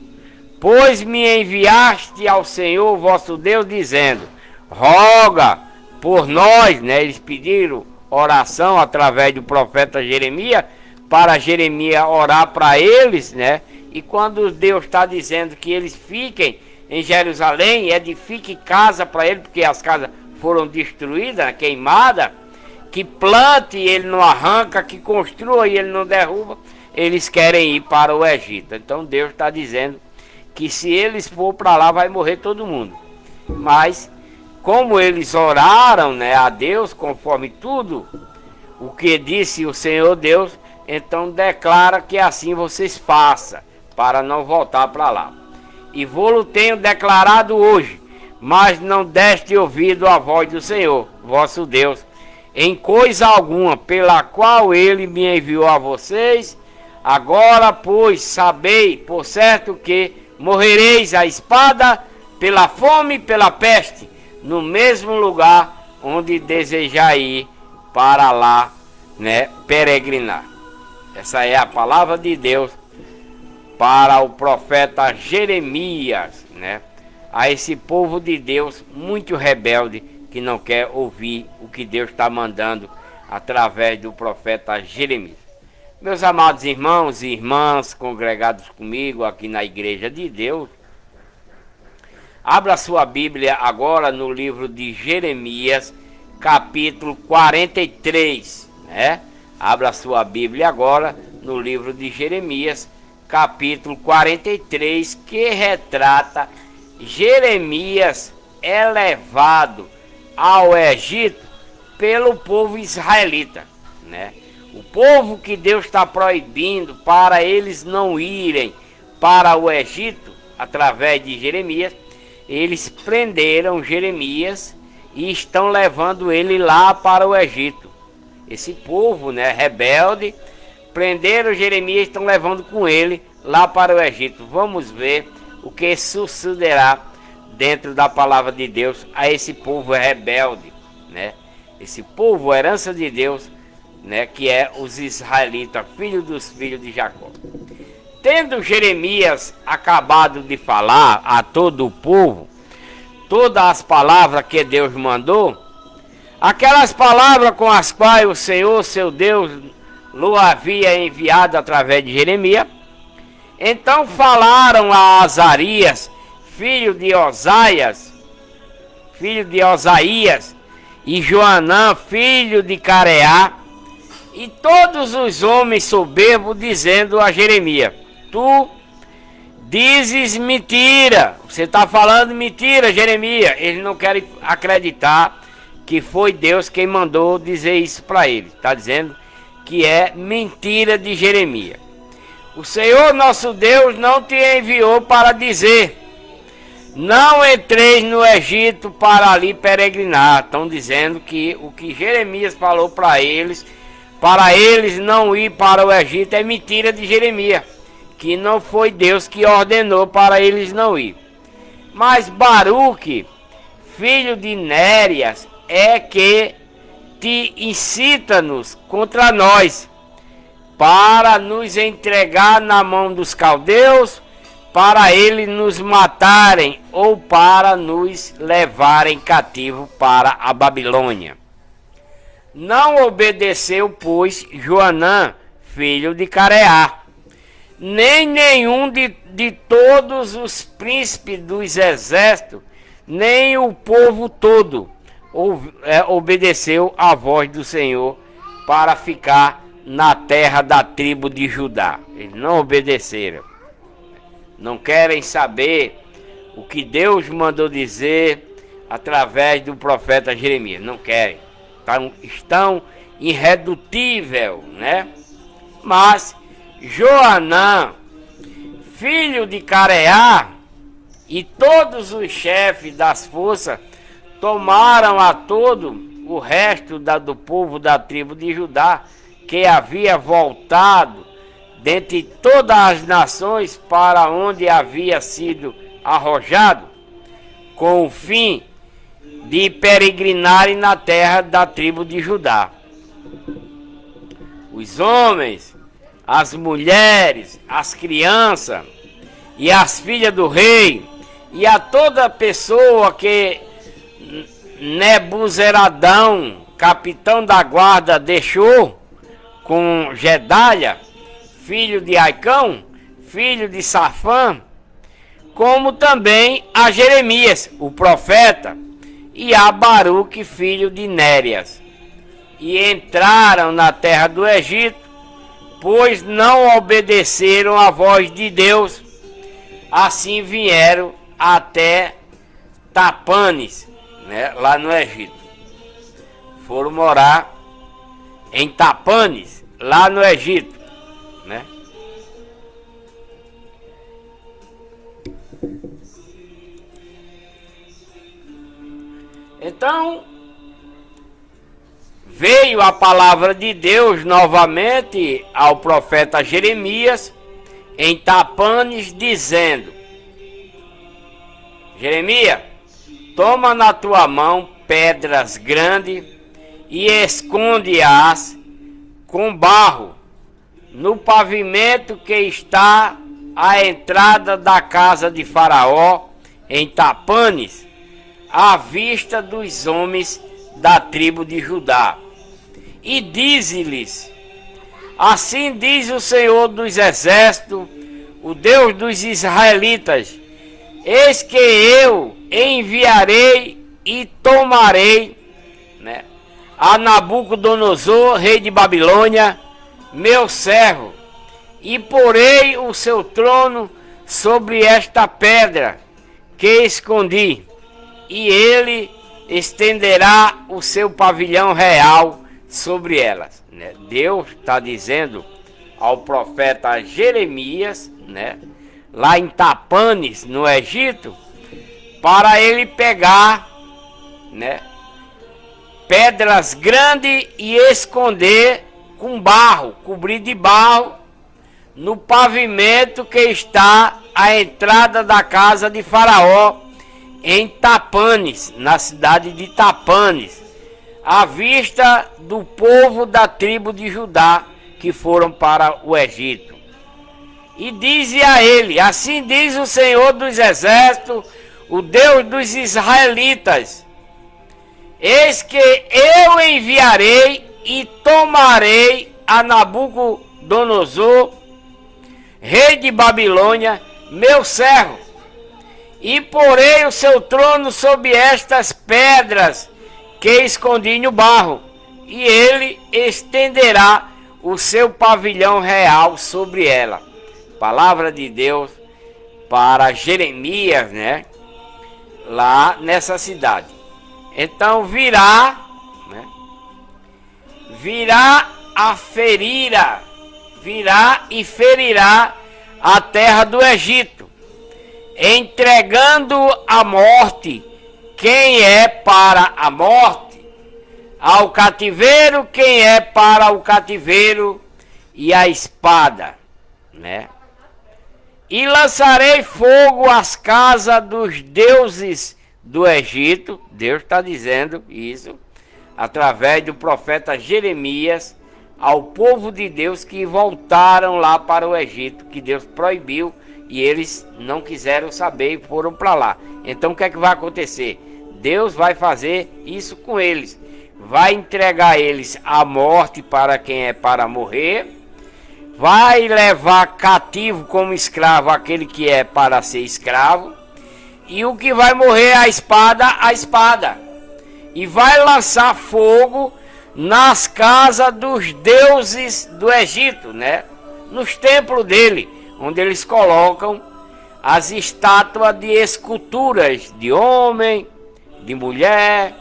pois me enviaste ao Senhor vosso Deus, dizendo: roga por nós, né? Eles pediram oração através do profeta Jeremias, para Jeremias orar para eles, né? E quando Deus está dizendo que eles fiquem em Jerusalém, edifique casa para ele, porque as casas foram destruídas, queimadas, que plante e ele não arranca, que construa e ele não derruba, eles querem ir para o Egito. Então Deus está dizendo que se eles for para lá, vai morrer todo mundo. Mas como eles oraram, né, a Deus, conforme tudo o que disse o Senhor Deus, então declara que assim vocês façam, para não voltar para lá. E vou-lo tenho declarado hoje, mas não deste ouvido à voz do Senhor, vosso Deus, em coisa alguma pela qual ele me enviou a vocês. Agora, pois, sabei por certo que morrereis à espada, pela fome e pela peste, no mesmo lugar onde desejar ir para lá, né, peregrinar. Essa é a palavra de Deus para o profeta Jeremias, né? A esse povo de Deus muito rebelde, que não quer ouvir o que Deus está mandando através do profeta Jeremias. Meus amados irmãos e irmãs congregados comigo aqui na Igreja de Deus, abra sua Bíblia agora no livro de Jeremias, capítulo 43, né? Abra sua Bíblia agora no livro de Jeremias, capítulo 43, que retrata Jeremias elevado ao Egito pelo povo israelita, né? O povo que Deus está proibindo para eles não irem para o Egito, através de Jeremias, eles prenderam Jeremias e estão levando ele lá para o Egito. Esse povo, né, rebelde, prenderam Jeremias e estão levando com ele lá para o Egito. Vamos ver o que sucederá dentro da palavra de Deus a esse povo rebelde, né? Esse povo, herança de Deus, né, que é os israelitas, filhos dos filhos de Jacó. Tendo Jeremias acabado de falar a todo o povo todas as palavras que Deus mandou, aquelas palavras com as quais o Senhor, seu Deus, o havia enviado através de Jeremias, então falaram a Azarias, filho de Osaías, e Joanã, filho de Careá, e todos os homens soberbos, dizendo a Jeremias: tu dizes mentira, você está falando mentira, Jeremias. Eles não querem acreditar que foi Deus quem mandou dizer isso para eles. Está dizendo que é mentira de Jeremias. O Senhor nosso Deus não te enviou para dizer: não entreis no Egito para ali peregrinar. Estão dizendo que o que Jeremias falou para eles não ir para o Egito, é mentira de Jeremias, que não foi Deus que ordenou para eles não ir. Mas Baruque, filho de Nérias, é que te incita-nos contra nós, para nos entregar na mão dos caldeus, para eles nos matarem, ou para nos levarem cativo para a Babilônia. Não obedeceu, pois, Joanã, filho de Careá, nem nenhum de todos os príncipes dos exércitos, nem o povo todo obedeceu à voz do Senhor para ficar na terra da tribo de Judá. Eles não obedeceram. Não querem saber o que Deus mandou dizer através do profeta Jeremias. Não querem. Estão irredutível, né? Mas Joanã, filho de Careá, e todos os chefes das forças tomaram a todo o resto do povo da tribo de Judá, que havia voltado dentre todas as nações para onde havia sido arrojado, com o fim de peregrinarem na terra da tribo de Judá. os homens, as mulheres, as crianças e as filhas do rei, e a toda pessoa que Nebuzaradão, capitão da guarda, deixou com Gedalia, filho de Aicão, filho de Safã, como também a Jeremias, o profeta, e a Baruque, filho de Nérias. E entraram na terra do Egito, pois não obedeceram à voz de Deus. Assim vieram até Tapanes, né, lá no Egito. Foram morar em Tapanes, lá no Egito, né? Então, veio a palavra de Deus novamente ao profeta Jeremias em Tapanes, dizendo: Jeremias, toma na tua mão pedras grandes e esconde-as com barro no pavimento que está à entrada da casa de Faraó em Tapanes, à vista dos homens da tribo de Judá. E dize-lhes: assim diz o Senhor dos Exércitos, o Deus dos israelitas: eis que eu enviarei e tomarei, né, a Nabucodonosor, rei de Babilônia, meu servo, e porei o seu trono sobre esta pedra que escondi, e ele estenderá o seu pavilhão real sobre elas. Né? Deus está dizendo ao profeta Jeremias, né, lá em Tapanes, no Egito, para ele pegar, né, pedras grandes e esconder com barro, cobrir de barro, no pavimento que está à entrada da casa de Faraó, em Tapanes, na cidade de Tapanes, à vista do povo da tribo de Judá que foram para o Egito. E dize a ele: assim diz o Senhor dos Exércitos, o Deus dos israelitas: eis que eu enviarei e tomarei a Nabucodonosor, rei de Babilônia, meu servo, e porei o seu trono sobre estas pedras que escondi no barro, e ele estenderá o seu pavilhão real sobre ela. Palavra de Deus para Jeremias, né, lá nessa cidade. Então virá, né, virá e ferirá a terra do Egito, entregando à morte quem é para a morte, ao cativeiro quem é para o cativeiro, e a espada, né? E lançarei fogo às casas dos deuses do Egito. Deus está dizendo isso através do profeta Jeremias ao povo de Deus que voltaram lá para o Egito, que Deus proibiu e eles não quiseram saber e foram para lá. Então o que é que vai acontecer? Deus vai fazer isso com eles, vai entregar eles à morte para quem é para morrer, vai levar cativo como escravo aquele que é para ser escravo, e o que vai morrer a espada, e vai lançar fogo nas casas dos deuses do Egito, né? Nos templos dele, onde eles colocam as estátuas de esculturas de homem, de mulher,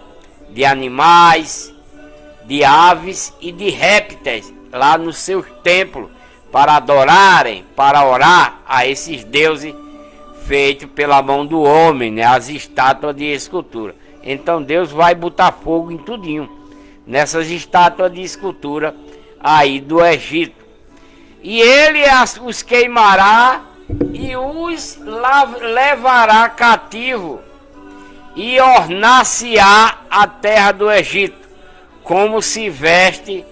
de animais, de aves e de répteis, lá nos seus templos, para adorarem, para orar a esses deuses feitos pela mão do homem, né? As estátuas de escultura. Então Deus vai botar fogo em tudinho, nessas estátuas de escultura aí do Egito. E ele os queimará e os levará cativo, e ornar-se-á a terra do Egito, como se veste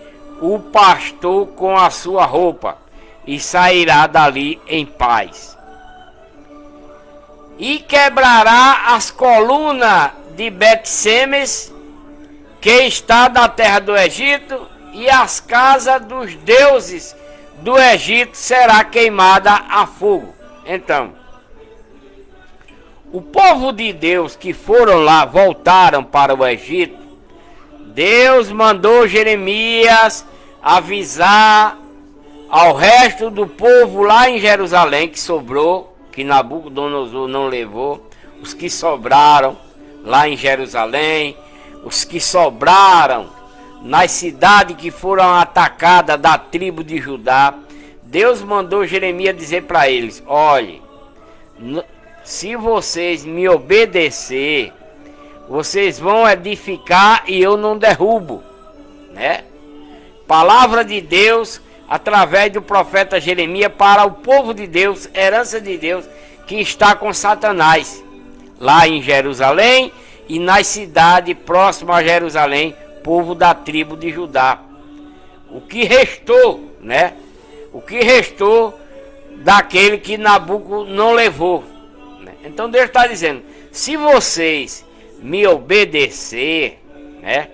o pastor com a sua roupa, e sairá dali em paz. E quebrará as colunas de Bet-Semes, que está na terra do Egito, e as casas dos deuses do Egito será queimada a fogo. Então, o povo de Deus que foram lá, voltaram para o Egito. Deus mandou Jeremias avisar ao resto do povo lá em Jerusalém que sobrou, que Nabucodonosor não levou, os que sobraram lá em Jerusalém, os que sobraram nas cidades que foram atacadas da tribo de Judá. Deus mandou Jeremias dizer para eles: olhe, se vocês me obedecer, vocês vão edificar e eu não derrubo, né? Palavra de Deus através do profeta Jeremias para o povo de Deus, herança de Deus, que está com Satanás lá em Jerusalém e nas cidades próximas a Jerusalém, povo da tribo de Judá. O que restou, né? O que restou daquele que Nabucodonosor não levou, né? Então Deus está dizendo: se vocês me obedecer, né?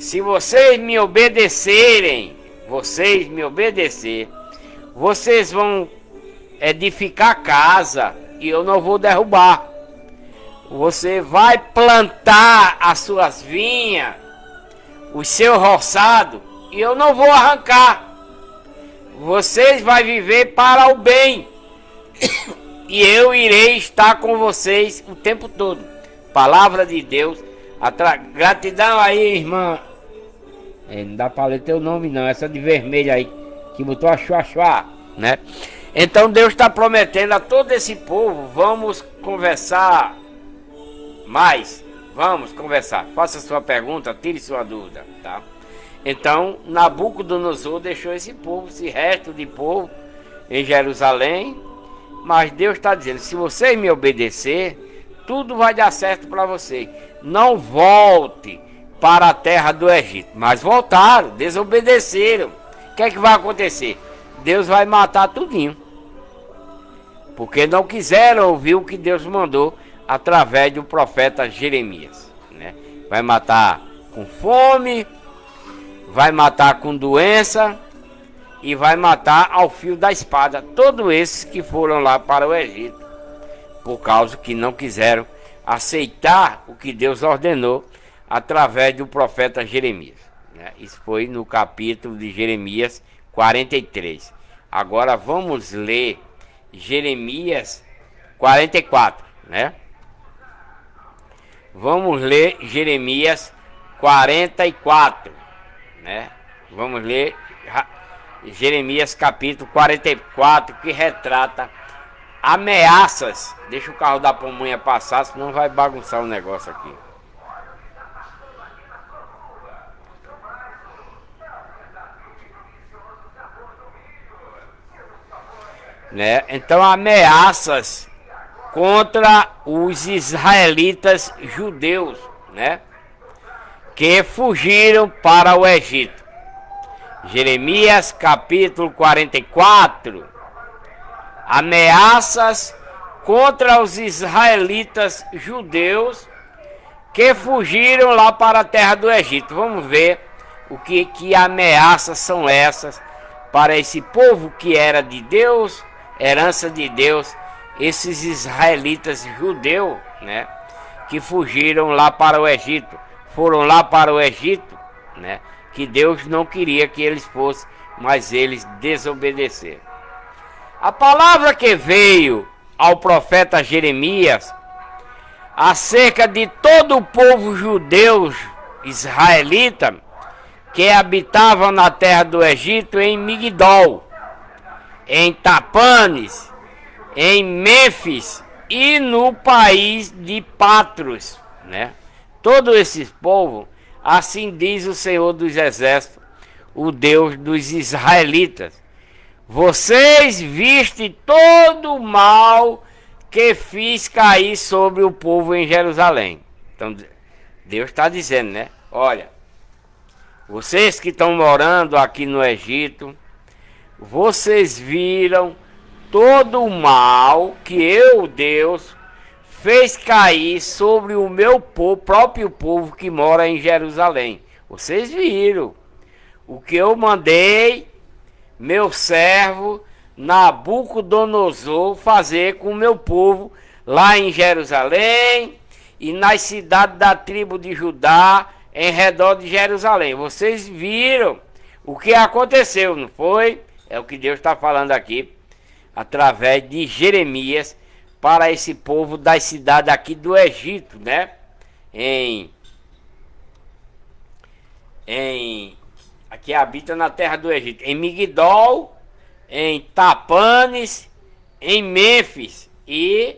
Se vocês me obedecerem, vocês vão edificar casa e eu não vou derrubar. Você vai plantar as suas vinhas, o seu roçado, e eu não vou arrancar. Vocês vão viver para o bem e eu irei estar com vocês o tempo todo. Palavra de Deus. Gratidão aí, irmã. Não dá para ler teu nome não, essa de vermelho aí que botou a chuá, né? Então Deus está prometendo a todo esse povo: vamos conversar mais, vamos conversar. Faça sua pergunta, tire sua dúvida, tá? Então Nabucodonosor deixou esse povo, esse resto de povo em Jerusalém, mas Deus está dizendo: se vocês me obedecer, tudo vai dar certo para vocês. Não volte para a terra do Egito. Mas voltaram, desobedeceram. O que é que vai acontecer? Deus vai matar tudinho, porque não quiseram ouvir o que Deus mandou através do profeta Jeremias, né? Vai matar com fome, vai matar com doença e vai matar ao fio da espada todos esses que foram lá para o Egito, por causa que não quiseram aceitar o que Deus ordenou através do profeta Jeremias, né? Isso foi no capítulo de Jeremias 43. Agora vamos ler Jeremias 44, né? Vamos ler Jeremias 44, né? Vamos ler Jeremias capítulo 44, que retrata ameaças. Deixa o carro da pamonha passar, senão vai bagunçar o negócio aqui. Né? Então, ameaças contra os israelitas judeus, né? Que fugiram para o Egito. Jeremias capítulo 44. Ameaças contra os israelitas judeus que fugiram lá para a terra do Egito. Vamos ver o que ameaças são essas para esse povo que era de Deus, herança de Deus, esses israelitas judeus, né, que fugiram lá para o Egito, foram lá para o Egito, né, que Deus não queria que eles fossem, mas eles desobedeceram. A palavra que veio ao profeta Jeremias acerca de todo o povo judeu israelita que habitava na terra do Egito, em Migdol, em Tapanes, em Mênfis e no país de Patros, né? Todo esse povo, assim diz o Senhor dos Exércitos, o Deus dos israelitas: vocês vistem todo o mal que fiz cair sobre o povo em Jerusalém. Então Deus está dizendo, né? Olha, vocês que estão morando aqui no Egito, vocês viram todo o mal que eu, Deus, fez cair sobre o meu povo, próprio povo que mora em Jerusalém. Vocês viram o que eu mandei meu servo Nabucodonosor fazer com o meu povo lá em Jerusalém e nas cidades da tribo de Judá em redor de Jerusalém. Vocês viram o que aconteceu, não foi? É o que Deus está falando aqui através de Jeremias para esse povo das cidades aqui do Egito, né? Que habita na terra do Egito, em Migdol, em Tapanes, em Mênfis e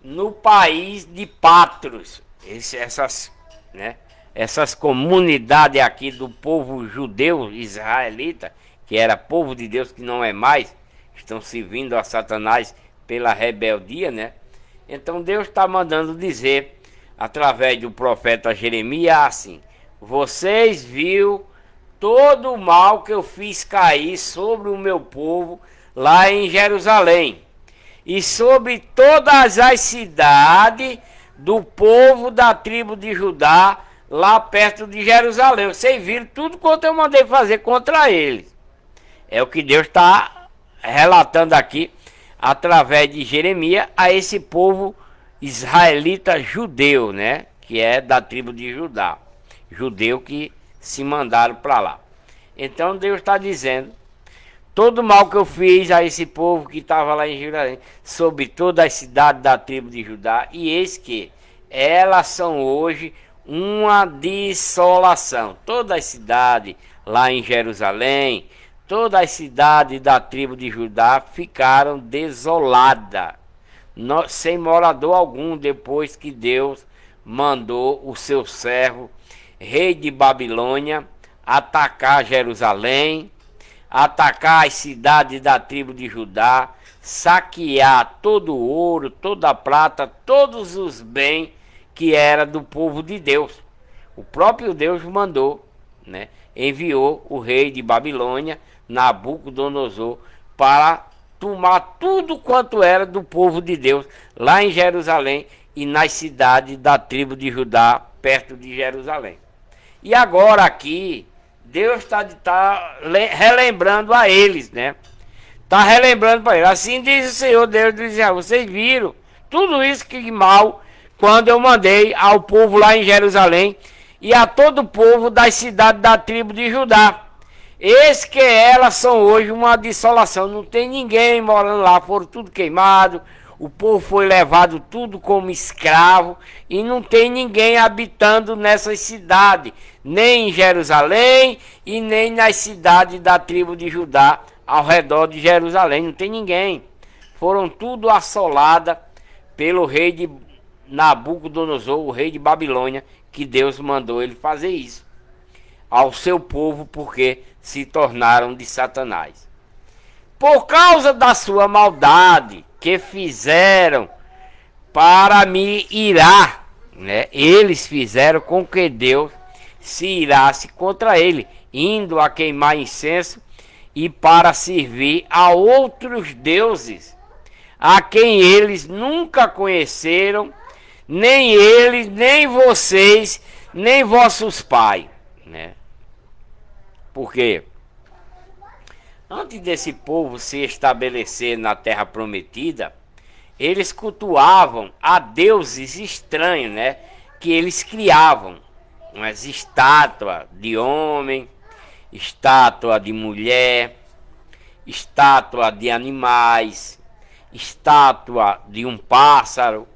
no país de Patros. Essas comunidades aqui do povo judeu israelita, que era povo de Deus, que não é mais, estão servindo a Satanás pela rebeldia, né? Então Deus está mandando dizer através do profeta Jeremias assim: vocês viram todo o mal que eu fiz cair sobre o meu povo lá em Jerusalém e sobre todas as cidades do povo da tribo de Judá lá perto de Jerusalém. Vocês viram tudo quanto eu mandei fazer contra eles. É o que Deus está relatando aqui através de Jeremias a esse povo israelita judeu, né? Que é da tribo de Judá. Judeu que se mandaram para lá. Então Deus está dizendo: todo o mal que eu fiz a esse povo que estava lá em Jerusalém, sobre toda a cidade da tribo de Judá, e eis que elas são hoje uma desolação. Toda a cidade lá em Jerusalém, toda a cidade da tribo de Judá ficaram desoladas, sem morador algum, depois que Deus mandou o seu servo, rei de Babilônia, atacar Jerusalém, atacar as cidades da tribo de Judá, saquear todo o ouro, toda a prata, todos os bens que era do povo de Deus. O próprio Deus mandou, né? Enviou o rei de Babilônia, Nabucodonosor, para tomar tudo quanto era do povo de Deus lá em Jerusalém e nas cidades da tribo de Judá, perto de Jerusalém. E agora aqui, Deus está relembrando a eles, né? Está relembrando para eles. Assim diz o Senhor, Deus diz: vocês viram tudo isso que mal, quando eu mandei ao povo lá em Jerusalém e a todo o povo das cidades da tribo de Judá. Eis que elas são hoje uma desolação. Não tem ninguém morando lá, foram tudo queimado. O povo foi levado tudo como escravo e não tem ninguém habitando nessas cidades, nem em Jerusalém e nem nas cidades da tribo de Judá ao redor de Jerusalém. Não tem ninguém. Foram tudo assoladas pelo rei de Nabucodonosor, o rei de Babilônia, que Deus mandou ele fazer isso ao seu povo, porque se tornaram de Satanás. Por causa da sua maldade que fizeram para me irar, né? Eles fizeram com que Deus se irasse contra ele, indo a queimar incenso e para servir a outros deuses, a quem eles nunca conheceram, nem eles, nem vocês, nem vossos pais, né? Porque antes desse povo se estabelecer na terra prometida, eles cultuavam a deuses estranhos, né? Que eles criavam umas estátuas de homem, estátua de mulher, estátua de animais, estátua de um pássaro,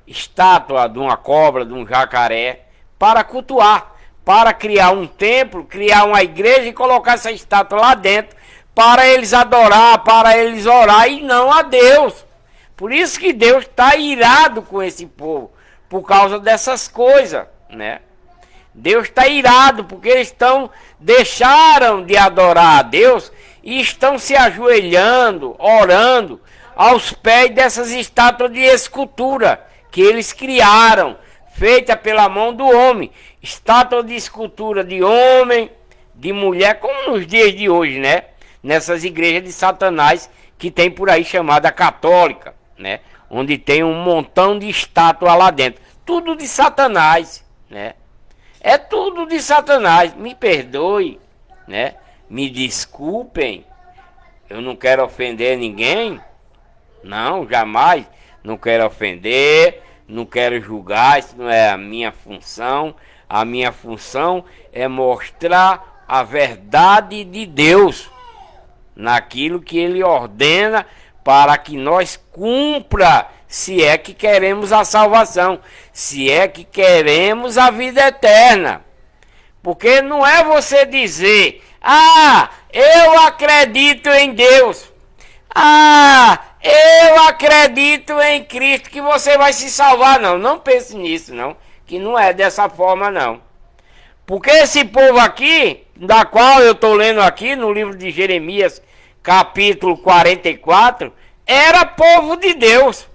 estátua de uma cobra, de um jacaré, para cultuar, para criar um templo, criar uma igreja e colocar essa estátua lá dentro, para eles adorar, para eles orar, e não a Deus. Por isso que Deus está irado com esse povo, por causa dessas coisas, né? Deus está irado, porque eles deixaram de adorar a Deus e estão se ajoelhando, orando aos pés dessas estátuas de escultura que eles criaram, feita pela mão do homem. Estátua de escultura de homem, de mulher, como nos dias de hoje, né? Nessas igrejas de Satanás que tem por aí chamada católica, né? Onde tem um montão de estátua lá dentro. Tudo de Satanás, né? É tudo de Satanás. Me perdoe, né? Me desculpem. Eu não quero ofender ninguém. Não, jamais. Não quero ofender, não quero julgar. Isso não é a minha função. A minha função é mostrar a verdade de Deus naquilo que Ele ordena para que nós cumpra, se é que queremos a salvação, se é que queremos a vida eterna. Porque não é você dizer: ah, eu acredito em Deus, ah, eu acredito em Cristo, que você vai se salvar. Não, não pense nisso, não, que não é dessa forma, não. Porque esse povo aqui, da qual eu estou lendo aqui no livro de Jeremias, capítulo 44, era povo de Deus,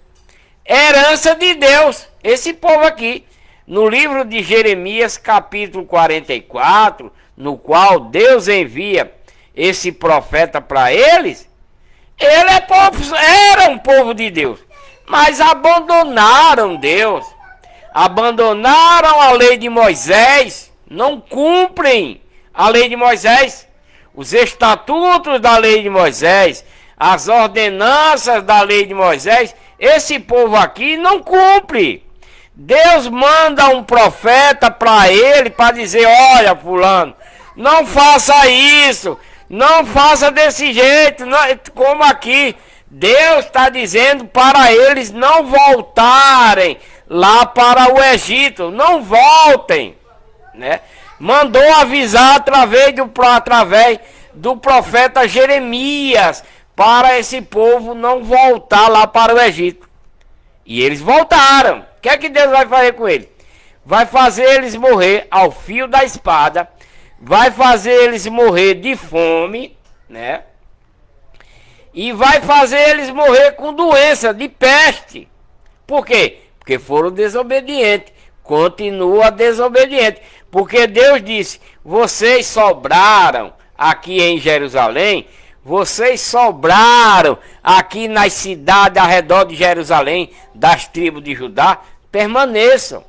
herança de Deus. Esse povo aqui, no livro de Jeremias, capítulo 44, no qual Deus envia esse profeta para eles, ele é povo, era um povo de Deus, mas abandonaram Deus, abandonaram a lei de Moisés, não cumprem a lei de Moisés, os estatutos da lei de Moisés, as ordenanças da lei de Moisés. Esse povo aqui não cumpre. Deus manda um profeta para ele, para dizer: olha, fulano, não faça isso, não faça desse jeito, não, como aqui. Deus está dizendo para eles não voltarem lá para o Egito, não voltem, né? Mandou avisar através do profeta Jeremias para esse povo não voltar lá para o Egito. E eles voltaram. O que é que Deus vai fazer com eles? Vai fazer eles morrer ao fio da espada, vai fazer eles morrer de fome, né? E vai fazer eles morrer com doença, de peste. Por quê? Porque foram desobedientes. Continua desobediente. Porque Deus disse: vocês sobraram aqui em Jerusalém, vocês sobraram aqui nas cidades ao redor de Jerusalém, das tribos de Judá, permaneçam,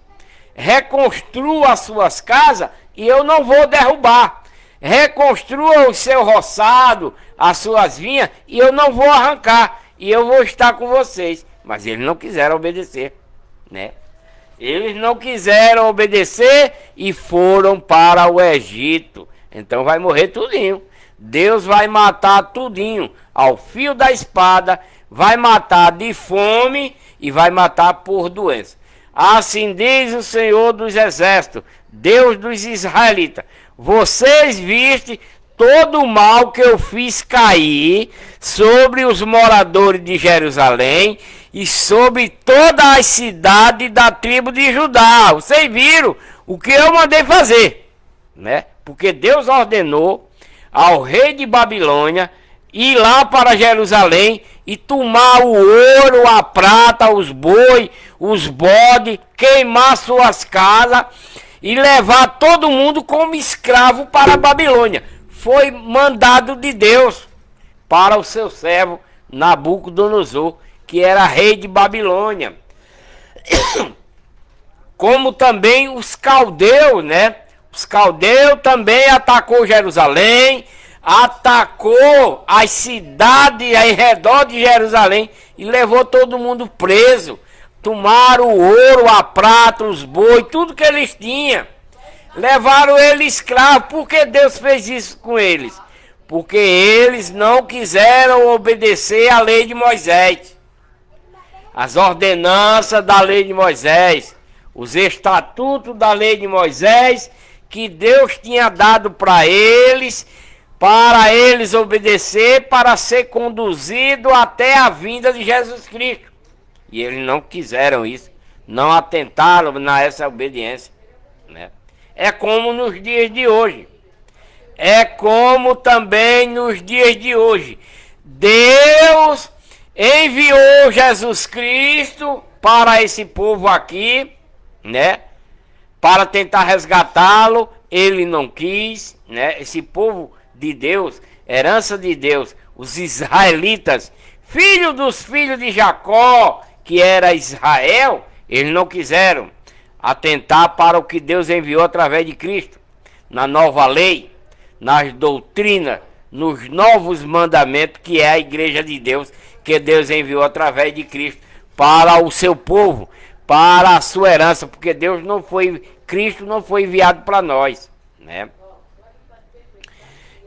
reconstruam as suas casas e eu não vou derrubar, reconstruam o seu roçado, as suas vinhas, e eu não vou arrancar, e eu vou estar com vocês. Mas eles não quiseram obedecer, né? Eles não quiseram obedecer e foram para o Egito. Então vai morrer tudinho. Deus vai matar tudinho ao fio da espada, vai matar de fome e vai matar por doença. Assim diz o Senhor dos Exércitos, Deus dos israelitas: vocês vistem todo o mal que eu fiz cair sobre os moradores de Jerusalém e sobre todas as cidades da tribo de Judá. Vocês viram o que eu mandei fazer, né? Porque Deus ordenou ao rei de Babilônia ir lá para Jerusalém e tomar o ouro, a prata, os boi, os bodes, queimar suas casas e levar todo mundo como escravo para a Babilônia. Foi mandado de Deus para o seu servo Nabucodonosor, que era rei de Babilônia. Como também os caldeus, né? Os caldeus também atacou Jerusalém, atacou as cidades em redor de Jerusalém e levou todo mundo preso. Tomaram o ouro, a prata, os boi, tudo que eles tinham. Levaram eles escravos. Por que Deus fez isso com eles? Porque eles não quiseram obedecer à lei de Moisés, as ordenanças da lei de Moisés, os estatutos da lei de Moisés, que Deus tinha dado para eles obedecer, para ser conduzido até a vinda de Jesus Cristo. E eles não quiseram isso, não atentaram nessa obediência, né? É como nos dias de hoje. É como também nos dias de hoje. Deus enviou Jesus Cristo para esse povo aqui, né? Para tentar resgatá-lo, ele não quis, né? Esse povo de Deus, herança de Deus, os israelitas, filho dos filhos de Jacó, que era Israel, eles não quiseram atentar para o que Deus enviou através de Cristo, na nova lei, nas doutrinas, nos novos mandamentos, que é a igreja de Deus, que Deus enviou através de Cristo para o seu povo, para a sua herança, porque Deus não foi, Cristo não foi enviado para nós, né?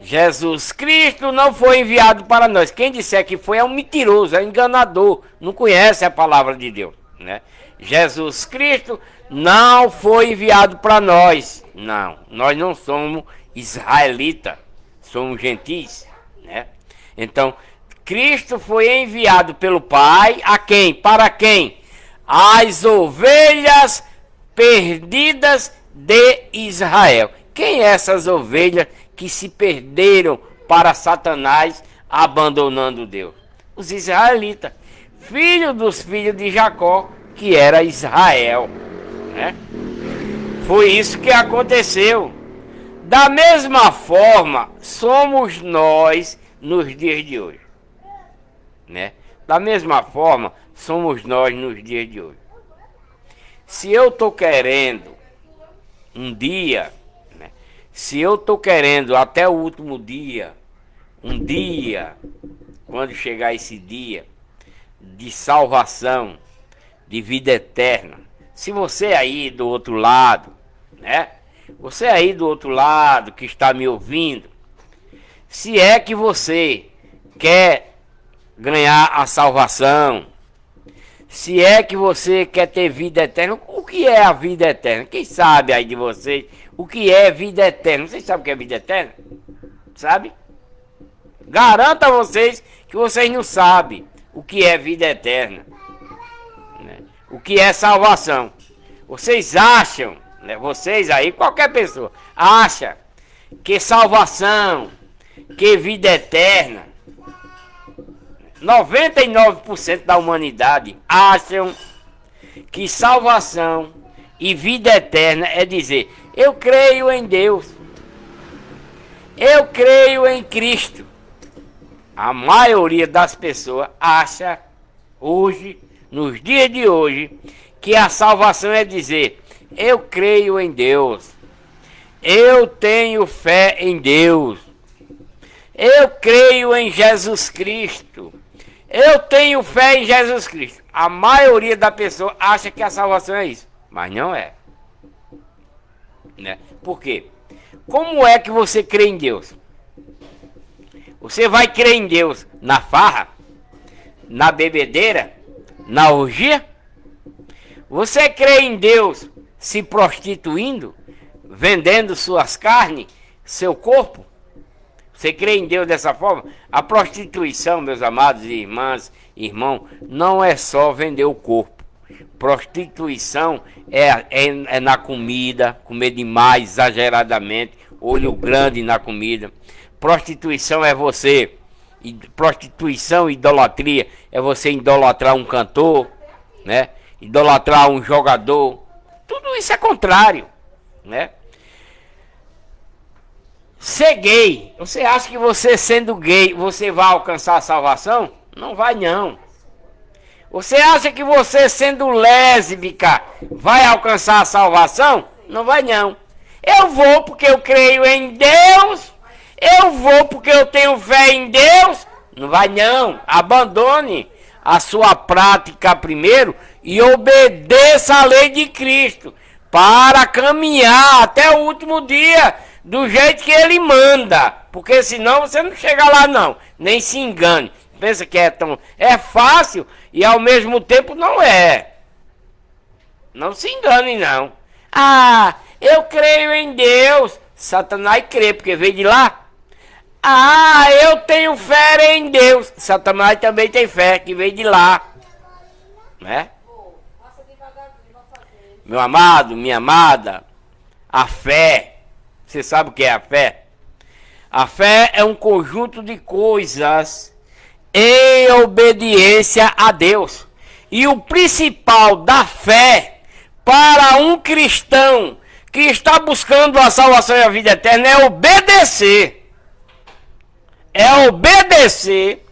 Jesus Cristo não foi enviado para nós. Quem disser que foi é um mentiroso, é um enganador, não conhece a palavra de Deus, né? Jesus Cristo não foi enviado para nós. Não, nós não somos israelitas, somos gentis, né? Então, Cristo foi enviado pelo Pai a quem? Para quem? As ovelhas perdidas de Israel. Quem é essas ovelhas que se perderam para Satanás, abandonando Deus? Os israelitas, filhos dos filhos de Jacó, que era Israel, né? Foi isso que aconteceu. Da mesma forma, somos nós nos dias de hoje, né? Da mesma forma, somos nós nos dias de hoje. Se eu estou querendo um dia, né? Se eu estou querendo até o último dia, um dia, quando chegar esse dia de salvação, de vida eterna. Se você aí do outro lado, né? Você aí do outro lado que está me ouvindo, se é que você quer ganhar a salvação, se é que você quer ter vida eterna, o que é a vida eterna? Quem sabe aí de vocês o que é vida eterna? Vocês sabem o que é vida eterna? Sabe? Garanto a vocês que vocês não sabem o que é vida eterna, né? O que é salvação. Vocês acham, né? Vocês aí, qualquer pessoa, acha que salvação, que vida eterna, 99% da humanidade acham que salvação e vida eterna é dizer: eu creio em Deus, eu creio em Cristo. A maioria das pessoas acha hoje, nos dias de hoje, que a salvação é dizer: eu creio em Deus, eu tenho fé em Deus, eu creio em Jesus Cristo, eu tenho fé em Jesus Cristo. A maioria da pessoa acha que a salvação é isso, mas não é, né? Por quê? Como é que você crê em Deus? Você vai crer em Deus na farra, na bebedeira, na orgia? Você crê em Deus se prostituindo, vendendo suas carnes, seu corpo? Você crê em Deus dessa forma? A prostituição, meus amados irmãs, irmão, não é só vender o corpo. Prostituição é na comida, comer demais, exageradamente, olho grande na comida. Prostituição é você, prostituição e idolatria é você idolatrar um cantor, né? Idolatrar um jogador. Tudo isso é contrário, né? Ser gay, você acha que você sendo gay, você vai alcançar a salvação? Não vai não. Você acha que você sendo lésbica vai alcançar a salvação? Não vai não. Eu vou porque eu creio em Deus, eu vou porque eu tenho fé em Deus. Não vai não. Abandone a sua prática primeiro e obedeça a lei de Cristo para caminhar até o último dia do jeito que ele manda, porque senão você não chega lá não, nem se engane. Pensa que é fácil e ao mesmo tempo não é. Não se engane não. Ah, eu creio em Deus. Satanás crê porque veio de lá. Ah, eu tenho fé em Deus. Satanás também tem fé que veio de lá, né? Meu amado, minha amada, a fé, você sabe o que é a fé? A fé é um conjunto de coisas em obediência a Deus. E o principal da fé para um cristão que está buscando a salvação e a vida eterna é obedecer. É obedecer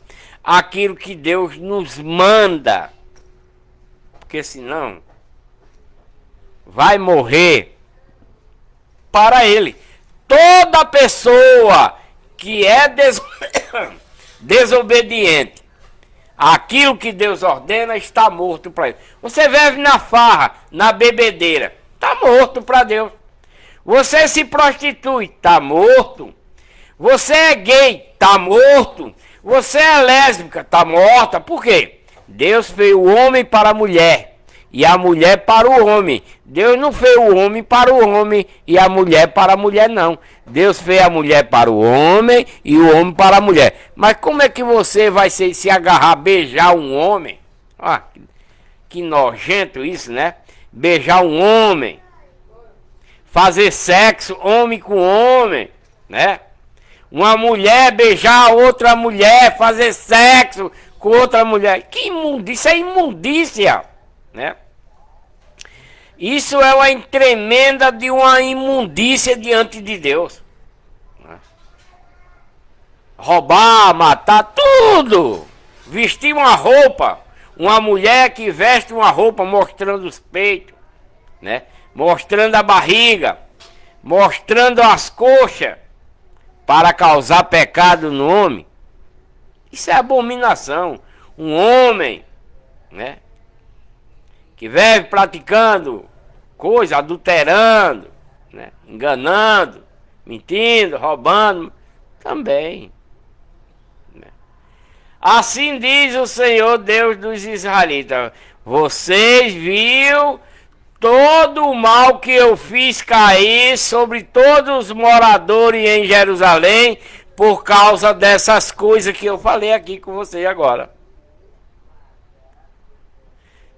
aquilo que Deus nos manda. Porque senão vai morrer para Ele. Toda pessoa que é desobediente àquilo que Deus ordena está morto para Ele. Você vive na farra, na bebedeira, está morto para Deus. Você se prostitui, está morto. Você é gay, está morto. Você é lésbica, está morta. Por quê? Deus fez o homem para a mulher e a mulher para o homem. Deus não fez o homem para o homem e a mulher para a mulher, não. Deus fez a mulher para o homem e o homem para a mulher. Mas como é que você vai se agarrar, beijar um homem? Ah, que nojento isso, né? Beijar um homem. Fazer sexo homem com homem, né? Uma mulher beijar outra mulher, fazer sexo com outra mulher. Que imundícia, isso é imundícia, né? Isso é uma tremenda de uma imundícia diante de Deus, né? Roubar, matar, tudo. Vestir uma roupa, uma mulher que veste uma roupa mostrando os peitos, né? Mostrando a barriga, mostrando as coxas, para causar pecado no homem. Isso é abominação. Um homem, né, que vive praticando coisa, adulterando, né, enganando, mentindo, roubando, também, né? Assim diz o Senhor Deus dos israelitas: vocês viram todo o mal que eu fiz cair sobre todos os moradores em Jerusalém por causa dessas coisas que eu falei aqui com você agora.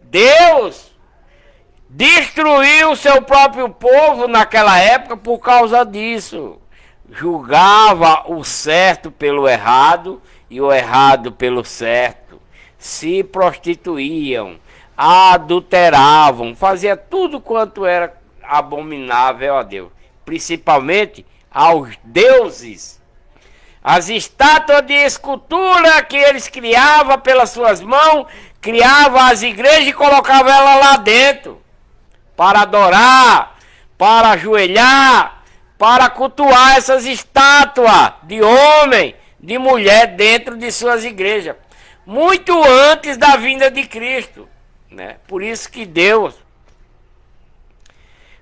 Deus destruiu o seu próprio povo naquela época por causa disso. Julgava o certo pelo errado e o errado pelo certo. Se prostituíam, adulteravam, fazia tudo quanto era abominável a Deus, principalmente aos deuses. As estátuas de escultura que eles criavam pelas suas mãos, criavam as igrejas e colocavam ela lá dentro, para adorar, para ajoelhar, para cultuar essas estátuas de homem, de mulher dentro de suas igrejas, muito antes da vinda de Cristo, né? Por isso que Deus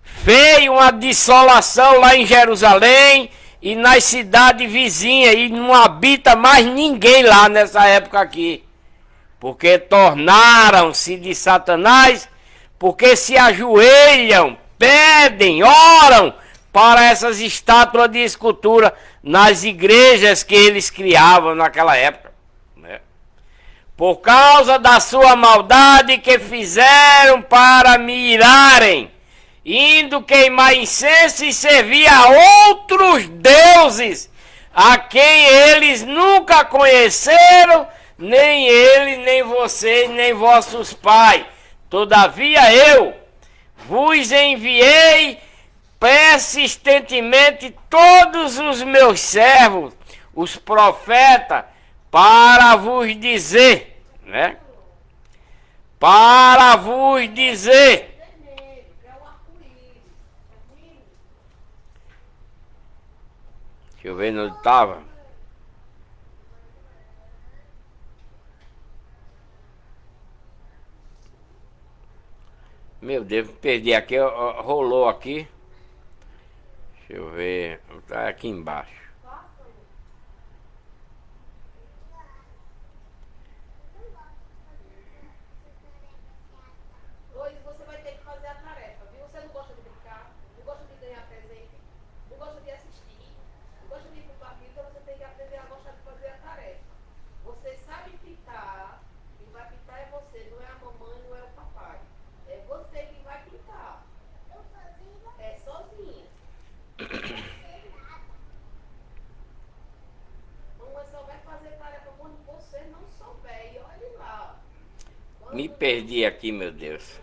fez uma dissolação lá em Jerusalém e nas cidades vizinhas, e não habita mais ninguém lá nessa época aqui, porque tornaram-se de Satanás, porque se ajoelham, pedem, oram para essas estátuas de escultura nas igrejas que eles criavam naquela época, né? Por causa da sua maldade que fizeram para me irarem, indo queimar incenso e servir a outros deuses, a quem eles nunca conheceram, nem ele, nem vocês, nem vossos pais. Todavia eu vos enviei persistentemente todos os meus servos, os profetas, para vos dizer, né? Para vos dizer. Deixa eu ver onde estava. Meu Deus, perdi aqui, rolou aqui. Deixa eu ver, tá aqui embaixo. Hoje você vai ter que fazer a tarefa, viu? Você não gosta de brincar, não gosta de ganhar presente, não gosta de assistir, não gosta de ir pro parquinho, então você tem que aprender a gostar de fazer a tarefa. Você sabe pintar, quem vai pintar é você, não é a mamãe, não é o papai. É você que vai pintar. É sozinha. Mamãe só vai fazer tarefa quando você não souber. E olhe lá. Me perdi aqui, meu Deus.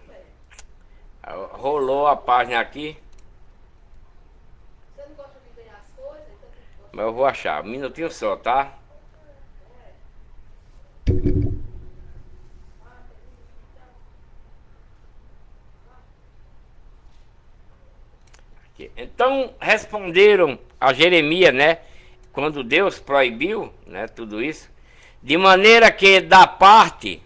Rolou a página aqui. Mas eu vou achar. Um minutinho só, tá? Então responderam a Jeremias, né? Quando Deus proibiu, né? Tudo isso. De maneira que da parte...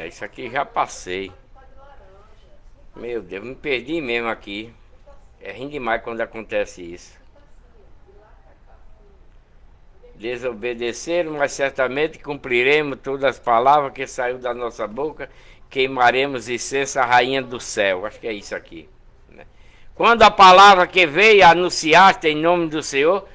isso aqui já passei. Meu Deus, me perdi mesmo aqui. É ruim demais quando acontece isso. Desobedeceram, mas certamente cumpriremos todas as palavras que saiu da nossa boca. Queimaremos incenso à rainha do céu. Acho que é isso aqui, né? Quando a palavra que veio anunciaste em nome do Senhor,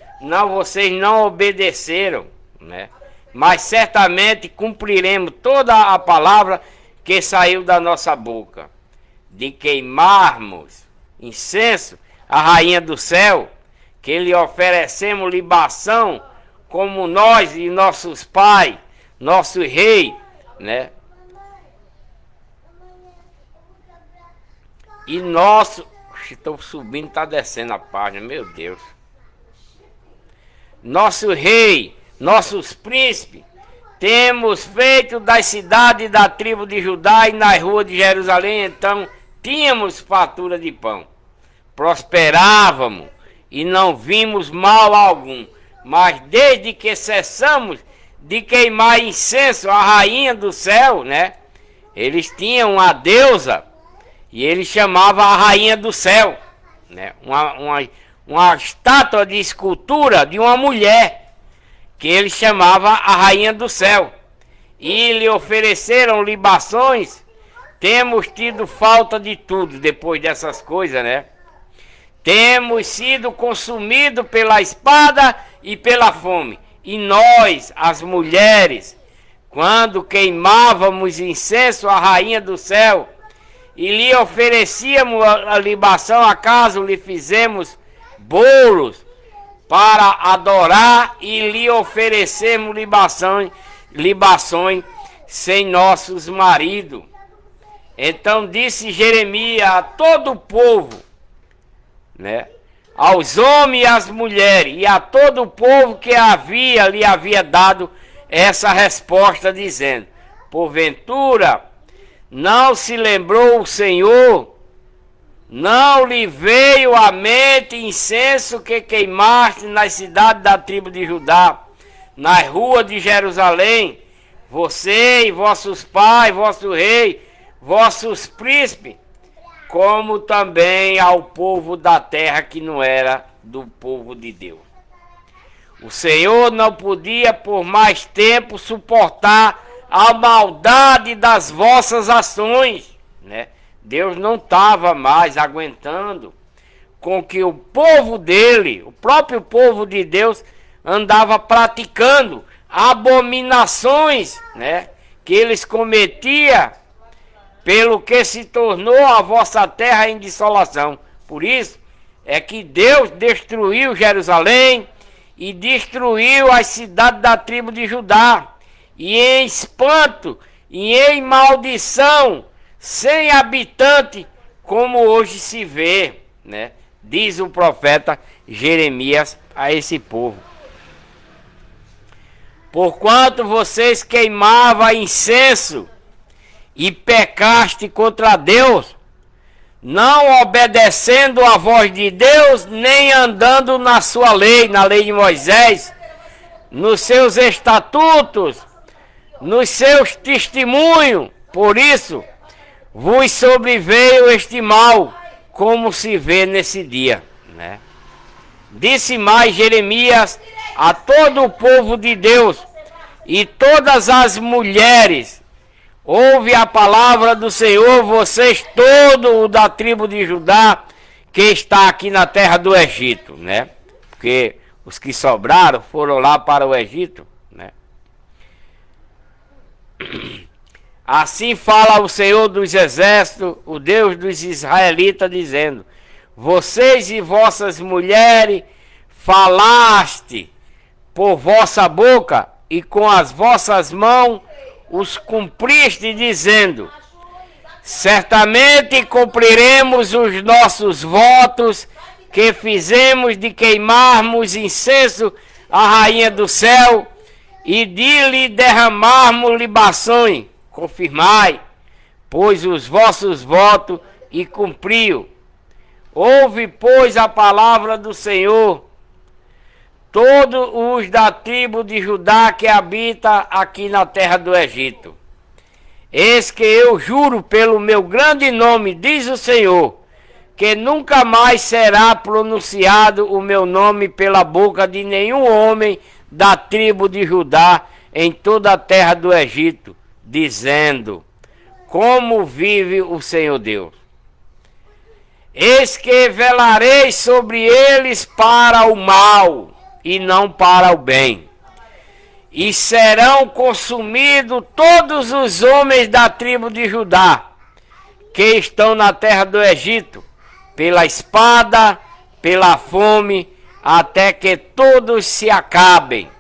vocês não obedeceram, né? Mas certamente cumpriremos toda a palavra que saiu da nossa boca, de queimarmos incenso à rainha do céu, que lhe oferecemos libação, como nós e nossos pais, nosso rei, né? E nosso... Estou subindo, está descendo a página, meu Deus. Nosso rei, nossos príncipes, temos feito das cidades da tribo de Judá e nas ruas de Jerusalém, então tínhamos fartura de pão. Prosperávamos e não vimos mal algum. Mas desde que cessamos de queimar incenso à rainha do céu, né? Eles tinham uma deusa e ele chamava a rainha do céu, né? Uma estátua de escultura de uma mulher que ele chamava a rainha do céu. E lhe ofereceram libações. Temos tido falta de tudo depois dessas coisas, né? Temos sido consumidos pela espada e pela fome. E nós, as mulheres, quando queimávamos incenso à rainha do céu e lhe oferecíamos a libação, acaso lhe fizemos bolos para adorar e lhe oferecemos libações sem nossos maridos. Então disse Jeremias a todo o povo, né? Aos homens e às mulheres e a todo o povo que lhe havia dado essa resposta, dizendo: porventura não se lembrou o Senhor, não lhe veio à mente incenso que queimaste nas cidades da tribo de Judá, nas ruas de Jerusalém, você e vossos pais, vosso rei, vossos príncipes, como também ao povo da terra que não era do povo de Deus. O Senhor não podia por mais tempo suportar a maldade das vossas ações, né? Deus não estava mais aguentando com que o povo dele, o próprio povo de Deus, andava praticando abominações, né? Que eles cometiam, pelo que se tornou a vossa terra em dissolação. Por isso é que Deus destruiu Jerusalém e destruiu as cidades da tribo de Judá, e em espanto e em maldição, sem habitante, como hoje se vê, né? Diz o profeta Jeremias a esse povo. Porquanto vocês queimavam incenso e pecaste contra Deus, não obedecendo a voz de Deus, nem andando na sua lei, na lei de Moisés, nos seus estatutos, nos seus testemunhos. Por isso vos sobreveio este mal, como se vê nesse dia, né? Disse mais Jeremias a todo o povo de Deus e todas as mulheres: ouve a palavra do Senhor, vocês todos da tribo de Judá, que está aqui na terra do Egito, né? Porque os que sobraram foram lá para o Egito, né? Assim fala o Senhor dos exércitos, o Deus dos israelitas, dizendo: vocês e vossas mulheres falaste por vossa boca e com as vossas mãos os cumpriste, dizendo: certamente cumpriremos os nossos votos que fizemos de queimarmos incenso à rainha do céu e de lhe derramarmos libações. Confirmai, pois, os vossos votos e cumpriu. Ouve, pois, a palavra do Senhor, todos os da tribo de Judá que habita aqui na terra do Egito. Eis que eu juro pelo meu grande nome, diz o Senhor, que nunca mais será pronunciado o meu nome pela boca de nenhum homem da tribo de Judá em toda a terra do Egito, dizendo: como vive o Senhor Deus. Eis que velarei sobre eles para o mal e não para o bem. E serão consumidos todos os homens da tribo de Judá, que estão na terra do Egito, pela espada, pela fome, até que todos se acabem.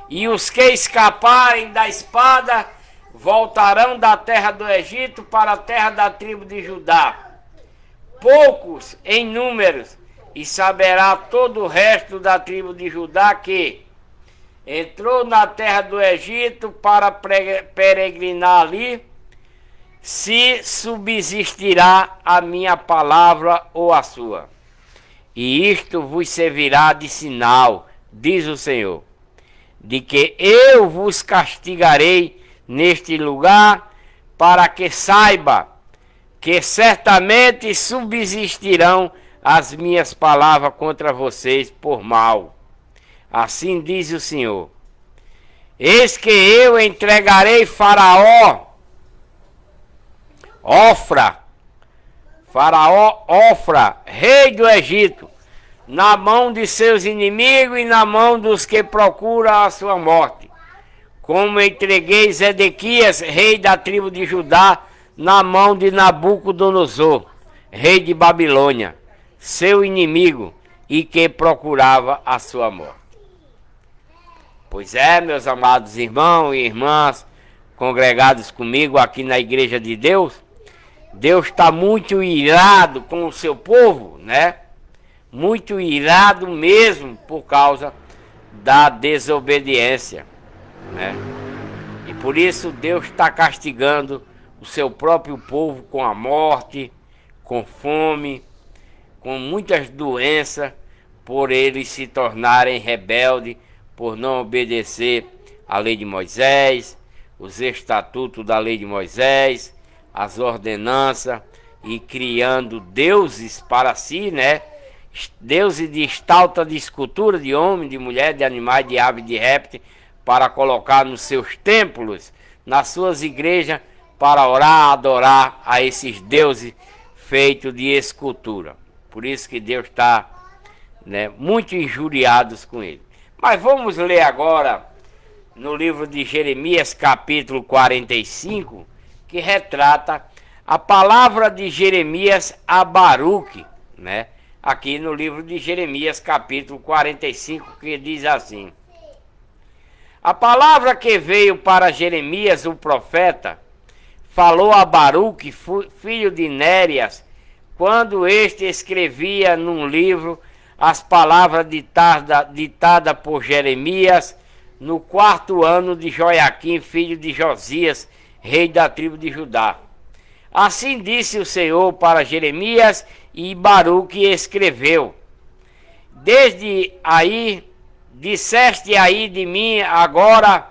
E os que escaparem da espada voltarão da terra do Egito para a terra da tribo de Judá, poucos em números, e saberá todo o resto da tribo de Judá que entrou na terra do Egito para peregrinar ali, se subsistirá a minha palavra ou a sua. E isto vos servirá de sinal, diz o Senhor, de que eu vos castigarei neste lugar, para que saiba que certamente subsistirão as minhas palavras contra vocês por mal. Assim diz o Senhor: eis que eu entregarei Faraó Ofra, rei do Egito, na mão de seus inimigos e na mão dos que procuram a sua morte, como entreguei Zedequias, rei da tribo de Judá, na mão de Nabucodonosor, rei de Babilônia, seu inimigo, e que procurava a sua morte. Pois é, meus amados irmãos e irmãs, congregados comigo aqui na Igreja de Deus, Deus está muito irado com o seu povo, né? Muito irado mesmo por causa da desobediência, né? E por isso Deus está castigando o seu próprio povo com a morte, com fome, com muitas doenças, por eles se tornarem rebeldes, por não obedecer à lei de Moisés, os estatutos da lei de Moisés, as ordenanças, e criando deuses para si, né? Deuses de estátua, de escultura, de homem, de mulher, de animais, de ave, de réptil, para colocar nos seus templos, nas suas igrejas, para orar, adorar a esses deuses feitos de escultura. Por isso que Deus está, né, muito injuriado com ele. Mas vamos ler agora no livro de Jeremias, capítulo 45, que retrata a palavra de Jeremias a Baruque, né? Aqui no livro de Jeremias, capítulo 45, que diz assim: a palavra que veio para Jeremias, o profeta, falou a Baruque, filho de Nérias, quando este escrevia num livro as palavras ditadas por Jeremias no 4º ano de Joiaquim, filho de Josias, rei da tribo de Judá. Assim disse o Senhor para Jeremias, e Baruque escreveu: desde aí, disseste aí de mim agora,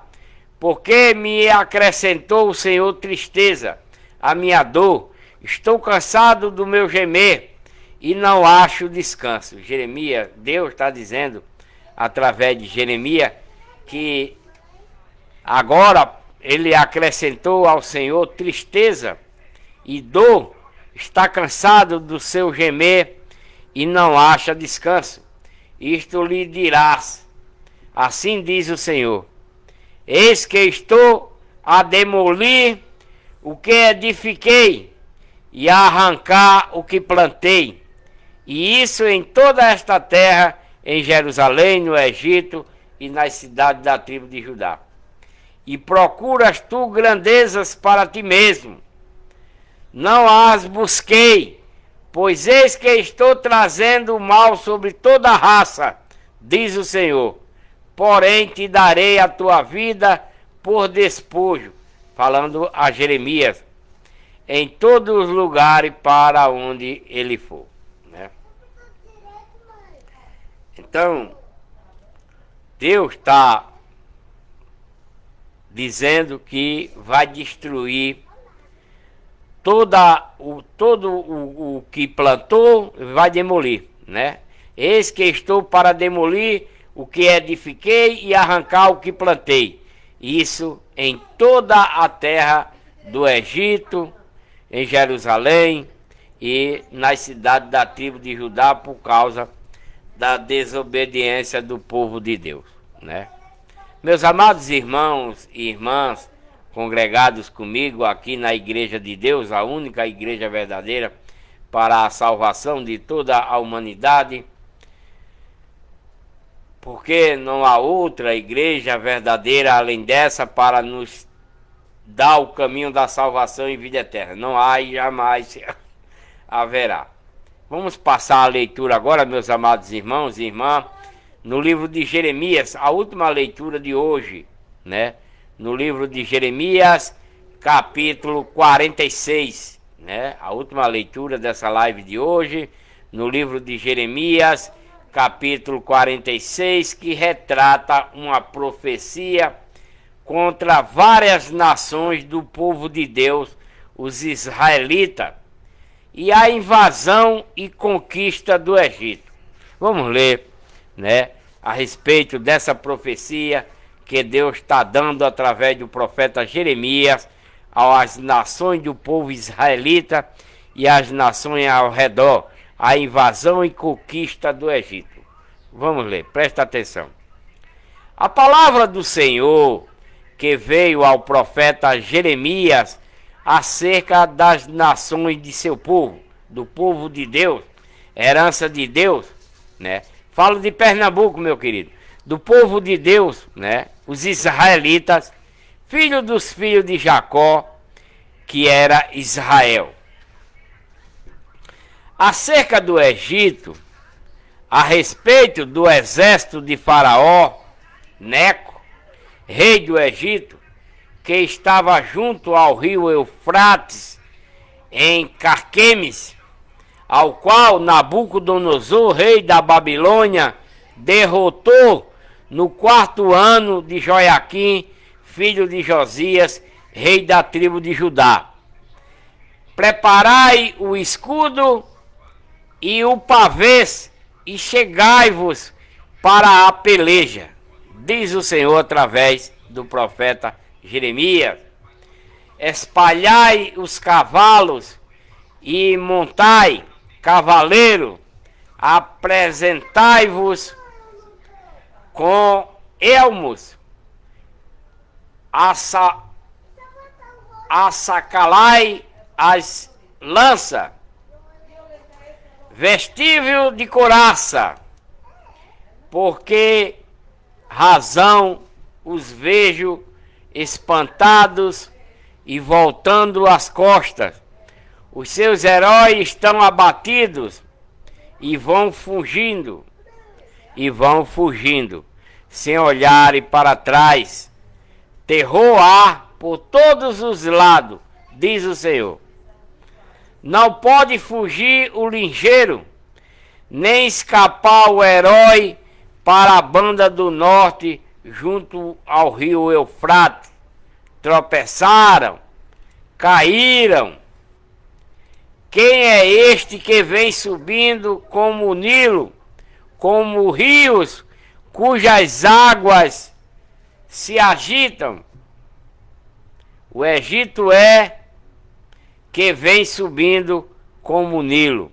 porque me acrescentou o Senhor tristeza, a minha dor. Estou cansado do meu gemer e não acho descanso. Jeremias, Deus está dizendo através de Jeremias que agora ele acrescentou ao Senhor tristeza e dor, está cansado do seu gemer e não acha descanso. Isto lhe dirás: assim diz o Senhor: eis que estou a demolir o que edifiquei e a arrancar o que plantei, e isso em toda esta terra, em Jerusalém, no Egito e nas cidades da tribo de Judá. e procuras tu grandezas para ti mesmo. Não as busquei, pois eis que estou trazendo o mal sobre toda a raça, diz o Senhor. Porém te darei a tua vida por despojo, falando a Jeremias, em todos os lugares para onde ele for, né? Então, Deus está dizendo que vai destruir todo o que plantou, vai demolir, né? Eis que estou para demolir o que edifiquei e arrancar o que plantei. Isso em toda a terra do Egito, em Jerusalém e nas cidades da tribo de Judá, por causa da desobediência do povo de Deus, né? Meus amados irmãos e irmãs congregados comigo aqui na Igreja de Deus, a única igreja verdadeira para a salvação de toda a humanidade, porque não há outra igreja verdadeira além dessa para nos dar o caminho da salvação e vida eterna. Não há e jamais haverá. Vamos passar a leitura agora, meus amados irmãos e irmãs, no livro de Jeremias, a última leitura de hoje, né? No livro de Jeremias, capítulo 46, né? A última leitura dessa live de hoje, no livro de Jeremias, capítulo 46, que retrata uma profecia contra várias nações do povo de Deus, os israelitas, e a invasão e conquista do Egito. Vamos ler, né, a respeito dessa profecia que Deus está dando através do profeta Jeremias às nações do povo israelita e às nações ao redor, a invasão e conquista do Egito. Vamos ler, presta atenção. A palavra do Senhor que veio ao profeta Jeremias acerca das nações de seu povo, do povo de Deus, herança de Deus, né? Falo de Pernambuco, meu querido, do povo de Deus, né? Os israelitas, filhos dos filhos de Jacó, que era Israel. Acerca do Egito, a respeito do exército de Faraó, Neco, rei do Egito, que estava junto ao rio Eufrates, em Carquemes, ao qual Nabucodonosor, rei da Babilônia, derrotou no 4º ano de Joiaquim, filho de Josias, rei da tribo de Judá. Preparai o escudo e o pavês, e chegai-vos para a peleja, diz o Senhor através do profeta Jeremias. Espalhai os cavalos e montai cavaleiro, apresentai-vos com elmos, assacalai as lanças, vestível de couraça, porque razão os vejo espantados e voltando as costas. Os seus heróis estão abatidos e vão fugindo, sem olharem para trás. Terror há por todos os lados, diz o Senhor. Não pode fugir o ligeiro, nem escapar o herói para a banda do norte, junto ao rio Eufrates. Tropeçaram, caíram. Quem é este que vem subindo como o Nilo, como rios cujas águas se agitam? O Egito é que vem subindo como o Nilo,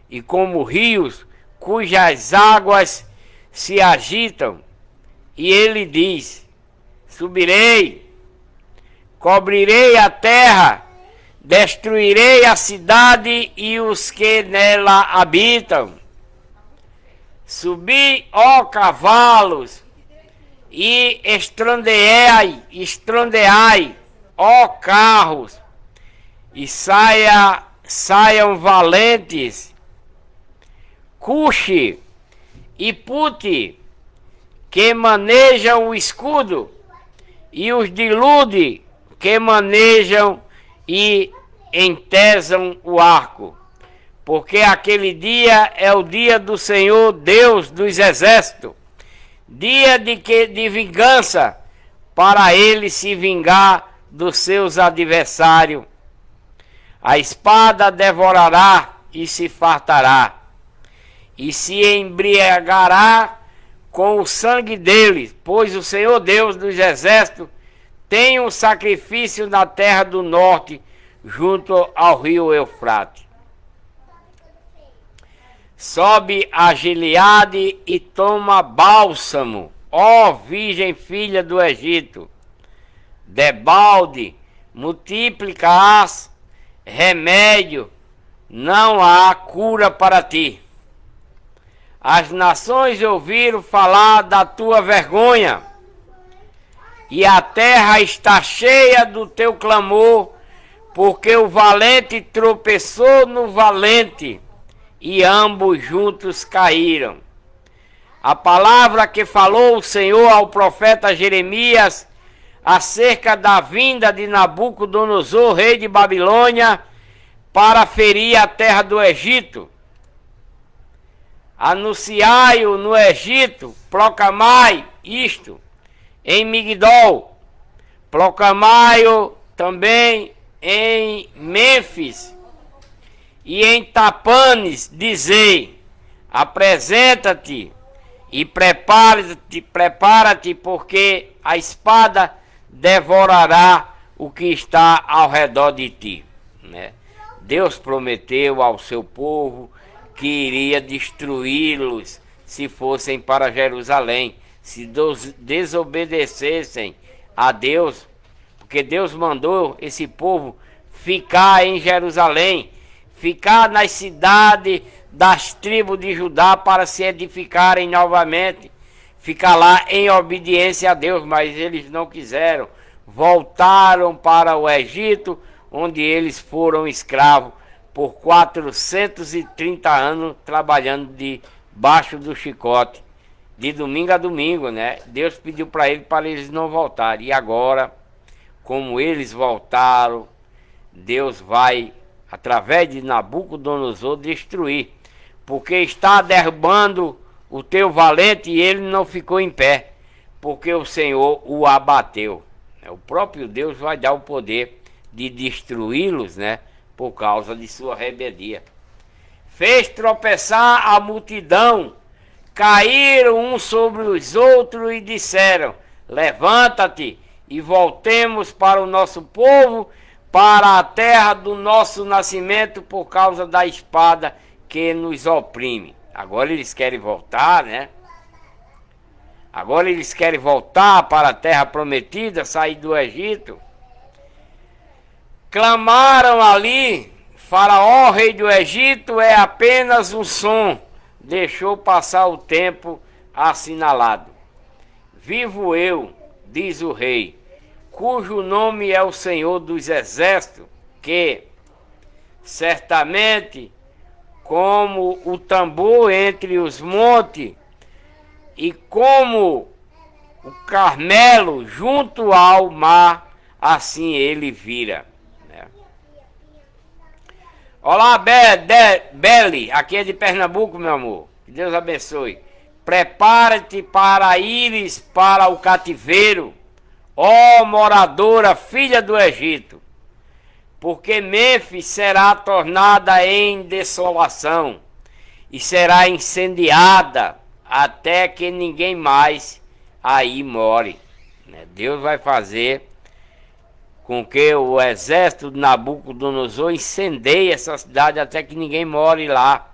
e como rios cujas águas se agitam. E ele diz: subirei, cobrirei a terra, destruirei a cidade e os que nela habitam. Subi, ó cavalos, e estrondeai, ó carros, e saiam valentes, Cuxi e Puti, que manejam o escudo, e os de Lude, que manejam e entesam o arco. Porque aquele dia é o dia do Senhor Deus dos exércitos, dia de vingança, para ele se vingar dos seus adversários. A espada devorará e se fartará, e se embriagará com o sangue deles, pois o Senhor Deus dos exércitos tem um sacrifício na terra do norte, junto ao rio Eufrate. Sobe a Gileade e toma bálsamo, ó virgem filha do Egito. Debalde, multiplicarás remédio, não há cura para ti. As nações ouviram falar da tua vergonha, e a terra está cheia do teu clamor, porque o valente tropeçou no valente, e ambos juntos caíram. A palavra que falou o Senhor ao profeta Jeremias acerca da vinda de Nabucodonosor, rei de Babilônia, para ferir a terra do Egito. Anunciai-o no Egito, proclamai isto em Migdol, proclamai-o também em Mênfis e em Tapanes, dizei: apresenta-te e prepara-te, porque a espada devorará o que está ao redor de ti. Né? Deus prometeu ao seu povo que iria destruí-los se fossem para Jerusalém, se desobedecessem a Deus, porque Deus mandou esse povo ficar em Jerusalém, ficar nas cidades das tribos de Judá para se edificarem novamente, ficar lá em obediência a Deus, mas eles não quiseram, voltaram para o Egito, onde eles foram escravos por 430 anos, trabalhando debaixo do chicote, de domingo a domingo, né? Deus pediu para eles não voltarem, e agora, como eles voltaram, Deus vai, através de Nabucodonosor, destruir, porque está derrubando o teu valente e ele não ficou em pé, porque o Senhor o abateu. O próprio Deus vai dar o poder de destruí-los, né, por causa de sua rebeldia. Fez tropeçar a multidão, caíram uns sobre os outros e disseram: levanta-te e voltemos para o nosso povo, para a terra do nosso nascimento, por causa da espada que nos oprime. Agora eles querem voltar, né? Agora eles querem voltar para a terra prometida, sair do Egito. Clamaram ali: Faraó, rei do Egito, é apenas um som. Deixou passar o tempo assinalado. Vivo eu, diz o rei, cujo nome é o Senhor dos exércitos, que certamente, como o tambor entre os montes, e como o Carmelo junto ao mar, assim ele vira. Né? Olá, Beli, aqui é de Pernambuco, meu amor. Que Deus abençoe. Prepara-te para ires para o cativeiro, ó moradora, filha do Egito, porque Mênfis será tornada em desolação e será incendiada até que ninguém mais aí more. Deus vai fazer com que o exército de Nabucodonosor incendeie essa cidade até que ninguém more lá,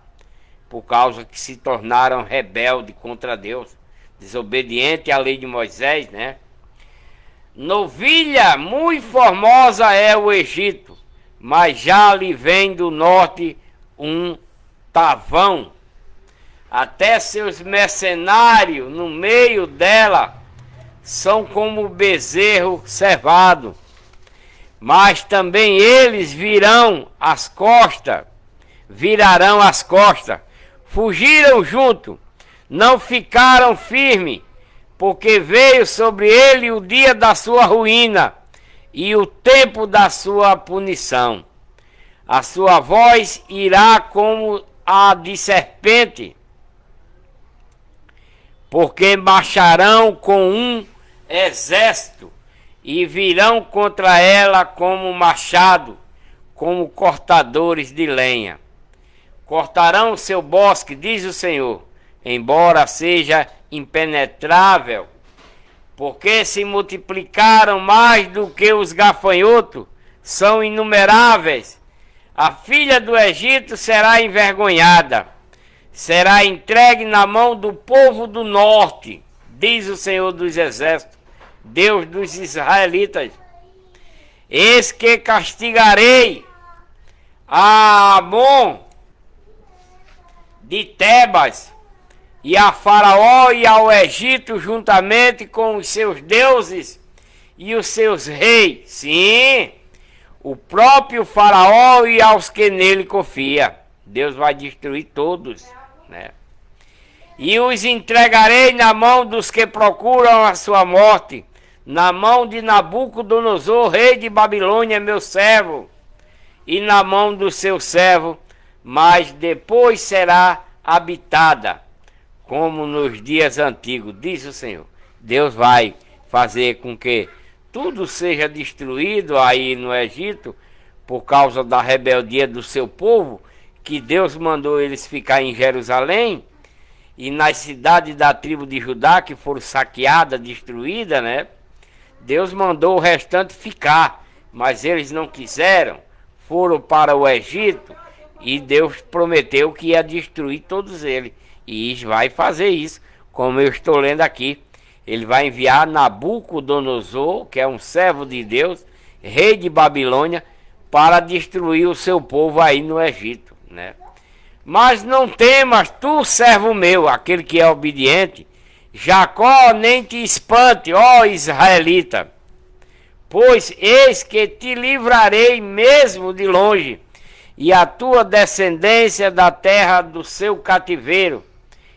por causa que se tornaram rebeldes contra Deus, desobediente à lei de Moisés, né? Novilha muito formosa é o Egito, mas já lhe vem do norte um tavão. Até seus mercenários no meio dela são como bezerro cevado, mas também eles virarão as costas, fugiram junto, não ficaram firmes, porque veio sobre ele o dia da sua ruína e o tempo da sua punição. A sua voz irá como a de serpente, porque marcharão com um exército e virão contra ela como machado, como cortadores de lenha. Cortarão o seu bosque, diz o Senhor, embora seja impenetrável, porque se multiplicaram mais do que os gafanhotos, são inumeráveis. A filha do Egito será envergonhada, será entregue na mão do povo do norte, diz o Senhor dos Exércitos, Deus dos israelitas. Eis que castigarei a Amon de Tebas e a Faraó e ao Egito juntamente com os seus deuses e os seus reis. Sim, o próprio Faraó e aos que nele confia. Deus vai destruir todos, né? E os entregarei na mão dos que procuram a sua morte, na mão de Nabucodonosor, rei de Babilônia, meu servo, e na mão do seu servo, mas depois será habitada, como nos dias antigos, diz o Senhor. Deus vai fazer com que tudo seja destruído aí no Egito, por causa da rebeldia do seu povo, que Deus mandou eles ficar em Jerusalém, e nas cidades da tribo de Judá, que foram saqueadas, destruídas, né? Deus mandou o restante ficar, mas eles não quiseram, foram para o Egito, e Deus prometeu que ia destruir todos eles. E vai fazer isso, como eu estou lendo aqui. Ele vai enviar Nabucodonosor, que é um servo de Deus, rei de Babilônia, para destruir o seu povo aí no Egito, né? Mas não temas, tu, servo meu, aquele que é obediente, Jacó, nem te espante, ó israelita, pois eis que te livrarei mesmo de longe, e a tua descendência da terra do seu cativeiro,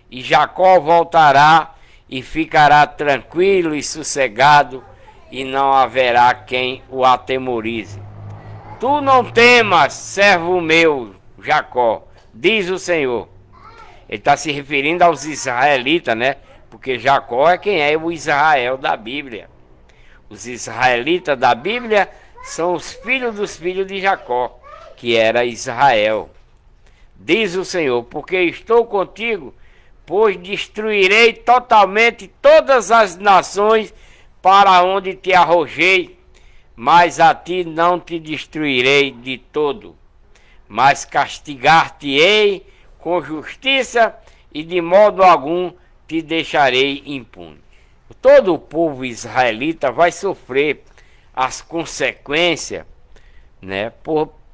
e Jacó voltará e ficará tranquilo e sossegado, e não haverá quem o atemorize. Tu não temas, servo meu, Jacó, diz o Senhor. Ele está se referindo aos israelitas, né? Porque Jacó é quem é o Israel da Bíblia. Os israelitas da Bíblia são os filhos dos filhos de Jacó, que era Israel. Diz o Senhor, porque estou contigo, pois destruirei totalmente todas as nações para onde te arrojei, mas a ti não te destruirei de todo, mas castigar-te-ei com justiça e de modo algum te deixarei impune. Todo o povo israelita vai sofrer as consequências, né,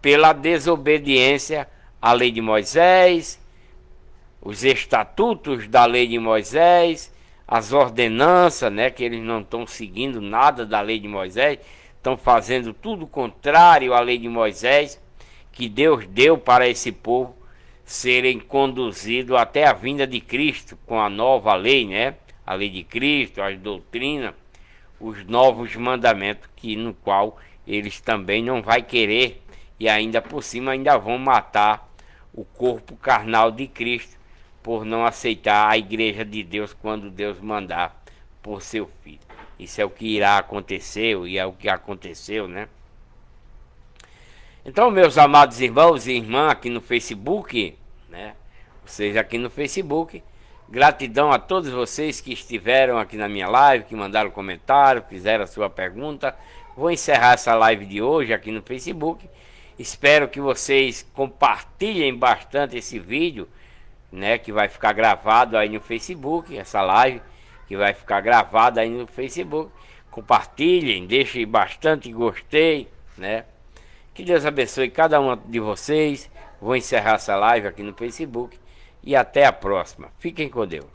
pela desobediência à lei de Moisés, os estatutos da lei de Moisés, as ordenanças, né, que eles não estão seguindo nada da lei de Moisés, estão fazendo tudo contrário à lei de Moisés, que Deus deu para esse povo serem conduzidos até a vinda de Cristo, com a nova lei, né? A lei de Cristo, as doutrinas, os novos mandamentos, que no qual eles também não vai querer, e ainda por cima ainda vão matar o corpo carnal de Cristo, por não aceitar a igreja de Deus quando Deus mandar por seu filho. Isso é o que irá acontecer, e é o que aconteceu, né? Então, meus amados irmãos e irmãs aqui no Facebook, né? Vocês aqui no Facebook, gratidão a todos vocês que estiveram aqui na minha live, que mandaram comentário, fizeram a sua pergunta. Vou encerrar essa live de hoje aqui no Facebook. Espero que vocês compartilhem bastante esse vídeo, né? Que vai ficar gravado aí no Facebook, essa live que vai ficar gravada aí no Facebook. Compartilhem, deixem bastante gostei, né? Que Deus abençoe cada um de vocês. Vou encerrar essa live aqui no Facebook. E até a próxima. Fiquem com Deus.